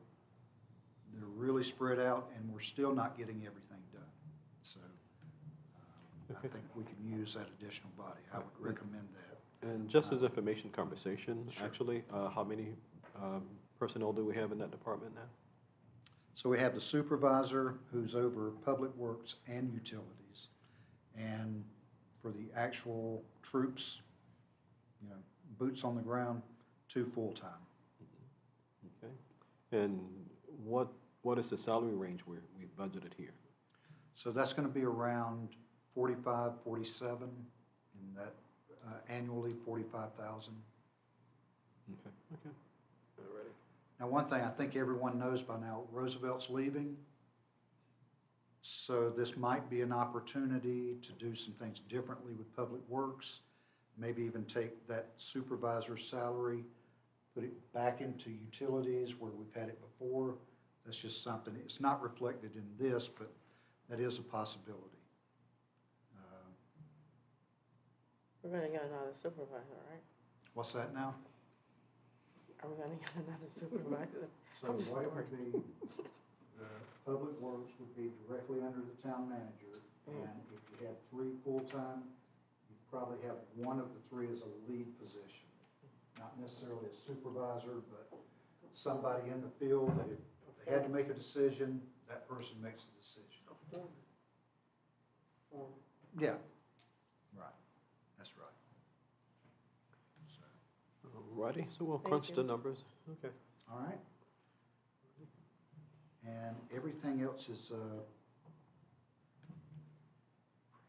really spread out, and we're still not getting everything done. So I think we can use that additional body. I would recommend that. And just as information conversation, Sure. actually, how many personnel do we have in that department now? So we have the supervisor who's over Public Works and Utilities. And for the actual troops, boots on the ground, 2 full-time. Okay. And what is the salary range we budgeted here? So that's going to be around 45, 47, and that annually 45,000. Okay. All righty. Now, one thing I think everyone knows by now, Roosevelt's leaving. So this might be an opportunity to do some things differently with Public Works. Maybe even take that supervisor's salary, put it back into utilities where we've had it before. That's just something, it's not reflected in this, but that is a possibility. We're gonna get another supervisor, right? What's that now? Are we gonna get another supervisor? So what it would be, the Public Works would be directly under the town manager, and if you had 3 full-time, you'd probably have one of the 3 as a lead position. Not necessarily a supervisor, but somebody in the field that if they had to make a decision, that person makes the decision. Yeah, right, that's right. So, All righty, so we'll Thank crunch you. the numbers. Okay. all right. And everything else is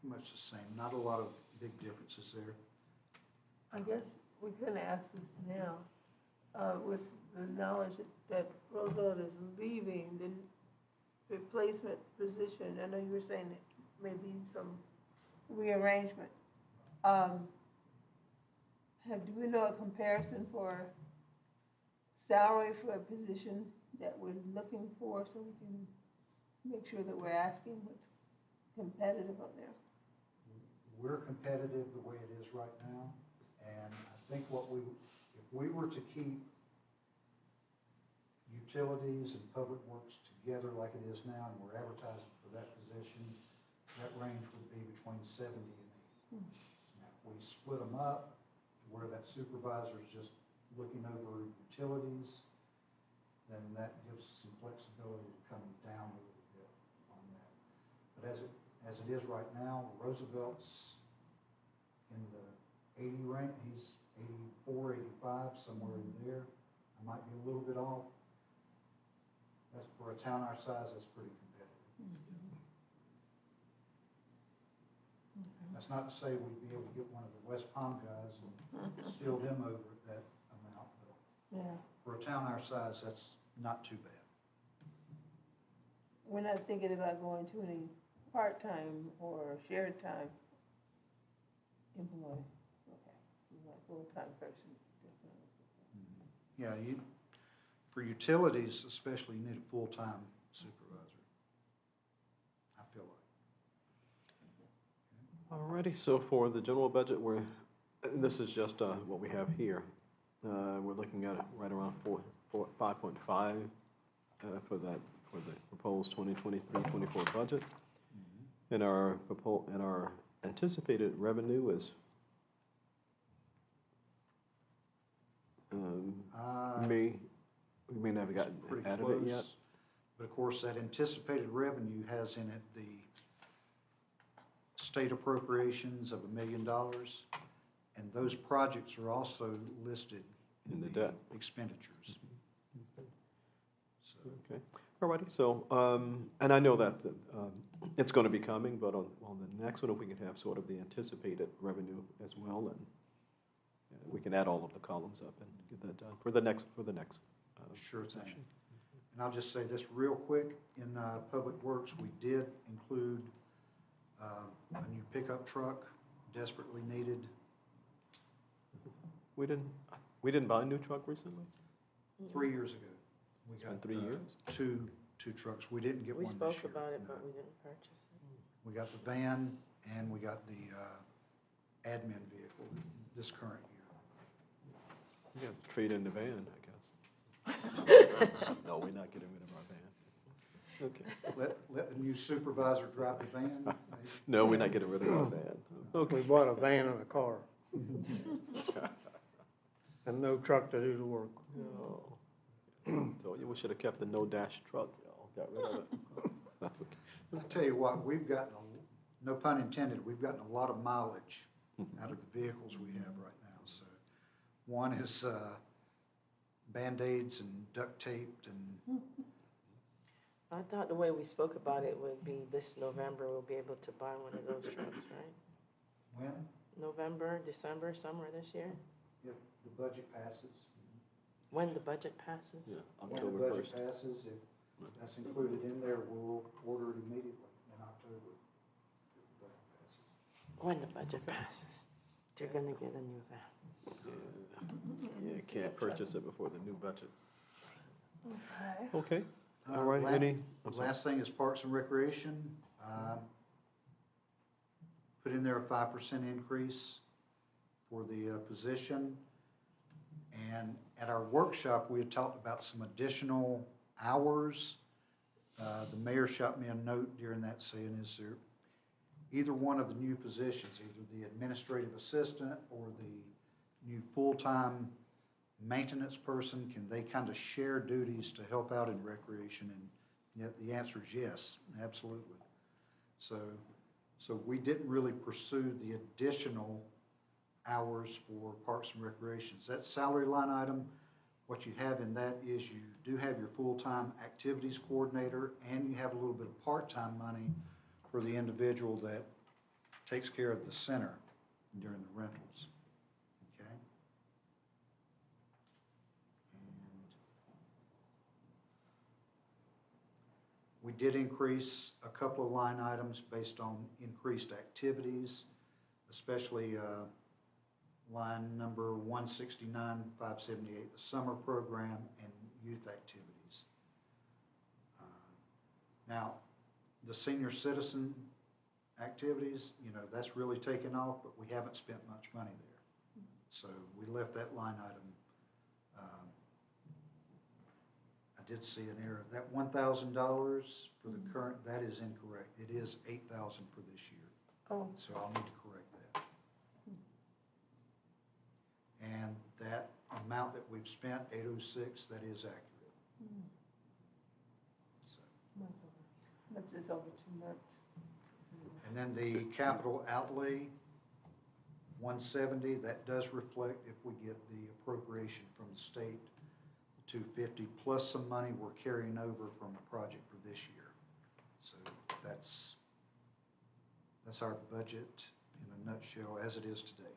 pretty much the same, not a lot of big differences there. I guess we couldn't ask this now, with the knowledge that Roosevelt is leaving, the replacement position, I know you were saying that maybe some rearrangement. Do we know a comparison for salary for a position that we're looking for, so we can make sure that we're asking what's competitive on there? We're competitive the way it is right now, and I think if we were to keep utilities and Public Works together like it is now, and we're advertising for that position, that range would be between 70 and 80. Now, if we split them up, where that supervisor's just looking over utilities, then that gives some flexibility to come down a little bit on that. But as it is right now, Roosevelt's in the 80 range, he's 84, 85, somewhere in there. I might be a little bit off. That's, for a town our size, that's pretty competitive. That's not to say we'd be able to get one of the West Palm guys and steal them over at that amount, but Yeah, for a town our size, that's not too bad. we're not thinking about going to any part-time or shared time employee. Okay, you want a full-time person, definitely. Yeah, for utilities especially, you need a full-time supervisor, I feel like. All righty, so for the general budget, and this is just what we have here. We're looking at right around 5.5 for the proposed 2023-24 budget. And our anticipated revenue is, Uh, we may not have gotten pretty out of it yet. close. But of course, that anticipated revenue has in it the state appropriations of $1 million. And those projects are also listed In the in debt. the expenditures. So, Okay, all righty, so, and I know that, it's gonna be coming, but on the next one, if we can have sort of the anticipated revenue as well, and we can add all of the columns up and get that done for the next, Sure thing. session. And I'll just say this real quick, in Public Works, we did include a new pickup truck, desperately needed. We didn't buy a new truck recently? 3 years ago. We It's been got 3 years? two trucks. We didn't get We one this year. spoke about it, no. but we didn't purchase it. We got the van and we got the admin vehicle this current year. You guys trade in the van, I guess. No, we're not getting rid of our van. Okay. Let the new supervisor drive the van. No, we're not getting rid of our van. We Okay. bought a van and a car, and no truck to do the work. No. Told you we should have kept the no dash truck, y'all, got rid of it. I tell you what, we've gotten, no pun intended, we've gotten a lot of mileage out of the vehicles we have right now. So one is Band-Aids and duct taped and I thought the way we spoke about it would be this November, we'll be able to buy one of those trucks, right? when, November, December, somewhere this year, if the budget passes. when the budget passes. Yeah, When the October budget 1st. passes, if that's included in there, we'll order it immediately in October. If the budget passes. When the budget passes, they're gonna get a new van. Yeah, you can't purchase it before the new budget. Okay, all Uh, right, la- any, I'm sorry. Last thing is Parks and Recreation. Put in there a 5% increase for the position. And at our workshop, we had talked about some additional hours. The mayor shot me a note during that saying, is there either one of the new positions, either the administrative assistant or the new full-time maintenance person, can they kind of share duties to help out in recreation? And yet the answer is yes, absolutely. So we didn't really pursue the additional hours for Parks and Recreations. That salary line item, what you have in that is you do have your full-time activities coordinator and you have a little bit of part-time money for the individual that takes care of the center during the rentals. Okay? And we did increase a couple of line items based on increased activities, especially line number 169, 578, the summer program and youth activities. Now, the senior citizen activities, that's really taken off, but we haven't spent much money there. So we left that line item. I did see an error. That $1,000 for the current, that is incorrect. It is $8,000 for this year. Oh. So I'll need to correct that. And that amount that we've spent, 806, that is accurate. So. It's over 2 months. And then the capital outlay, 170, that does reflect if we get the appropriation from the state, 250, plus some money we're carrying over from a project for this year. So that's our budget in a nutshell as it is today.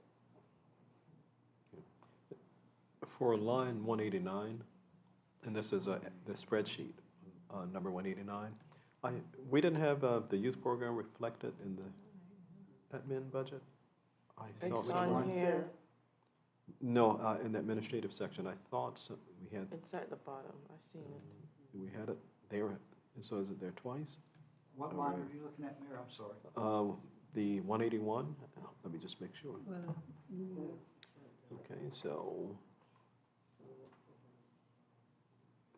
For line 189, and this is the spreadsheet, number 189, we didn't have the youth program reflected in the admin budget? I thought It's we on did. here, No, in the administrative section, I thought we had, it's at the bottom, I seen it. we had it there, so is it there twice? What line are you looking at, Mayor? I'm sorry. The 181, let me just make sure. Okay, so,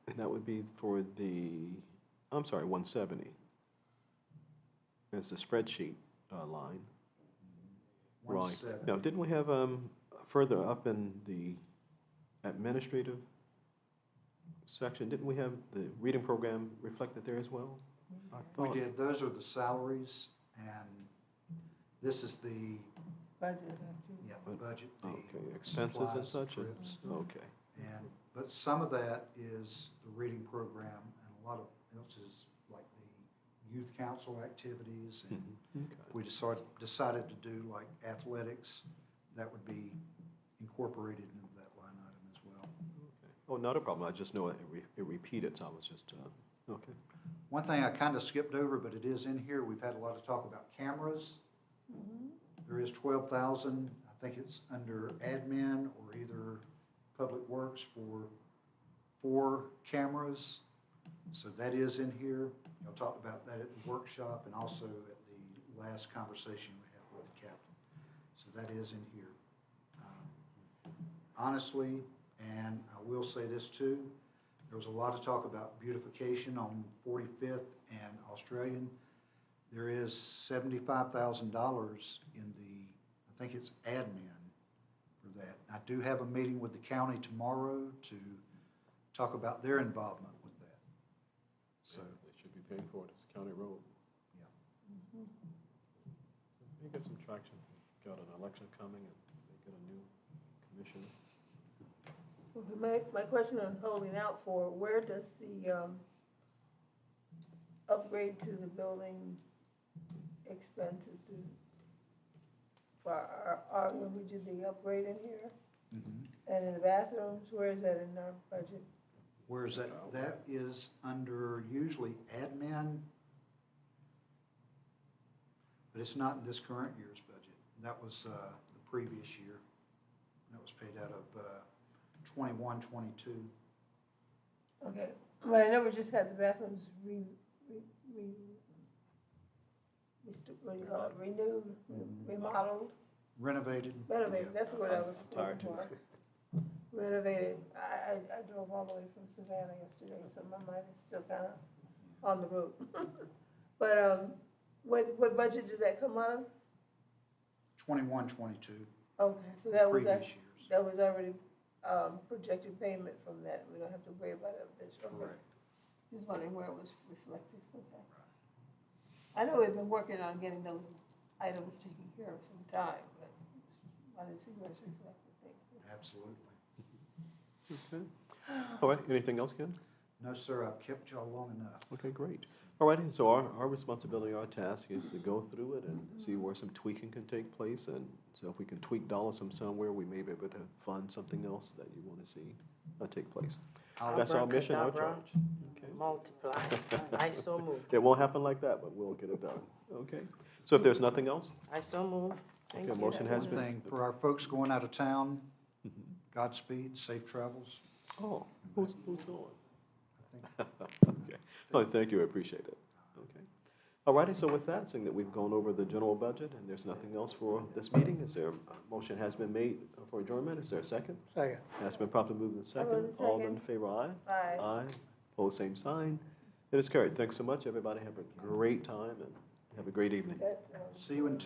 and that would be for the, I'm sorry, 170. It's the spreadsheet, line. Right. 170. Now, didn't we have, further up in the administrative section, didn't we have the reading program reflected there as well? I We thought- did, those are the salaries, and this is the, Budget, that too. yeah, the budget, the Okay, expenses and supplies, such, and- trips. okay. And, but some of that is the reading program, and a lot of else is like the youth council activities, and Okay. we decided to do like athletics, that would be incorporated into that line item as well. Okay. Oh, not a problem, I just know it repeated, so I was just, okay. One thing I kind of skipped over, but it is in here, we've had a lot of talk about cameras. There is 12,000, I think it's under admin or either Public Works for 4 cameras. So that is in here. Y'all talked about that at the workshop and also at the last conversation we had with the captain. So that is in here. Honestly, and I will say this too, there was a lot of talk about beautification on 45th and Australian. There is $75,000 in the, I think it's admin for that. I do have a meeting with the county tomorrow to talk about their involvement with that. So, They should be paying for it, it's a county road. yeah. May get some traction, got an election coming and they get a new commissioner. My question I'm holding out for, where does the, upgrade to the building expenses to, for when we did the upgrade in here? Mhm. And in the bathrooms, where is that in our budget? Where is that? That is under usually admin, but it's not in this current year's budget. That was the previous year. That was paid out of 21, 22. Okay, but I know we just had the bathrooms what do you call it, renewed, remodeled, Renovated. renovated, Yeah. that's the word I was I'm tired looking too. for. Renovated, I drove all the way from Savannah yesterday, so my mind is still kind of on the road. But, what budget did that come out of? 21, 22. Okay, so that was, Previous years. that was already, projected payment from that, we don't have to worry about it this, okay. Correct. Just wondering where it was reflected, okay. I know we've been working on getting those items taken care of some time, but wanted to see where it's reflected, thank you. Absolutely. Okay. All right, anything else, Ken? No, sir, I've kept y'all long enough. Okay, great. All righty, so our responsibility, our task is to go through it and see where some tweaking can take place. And so if we can tweak dollars from somewhere, we may be able to fund something else that you want to see take place. That's our mission, our Abracadabra. charge. Okay. Multiply. I so move. It won't happen like that, but we'll get it done. Okay? So if there's nothing else, I so move. Thank okay, you. motion has One been. thing, for our folks going out of town, Mhm. Godspeed, safe travels. Oh, who's going? I think Okay. No, thank you, I appreciate it. Okay. All righty, so with that, seeing that we've gone over the general budget and there's nothing else for this meeting, is there, a motion has been made for adjournment, is there a second? Second. Has been properly moved in second. Second. All in favor, aye? Aye. Aye. Pose same sign. It is carried. Thanks so much, everybody. Have a great time and have a great evening. That, See you in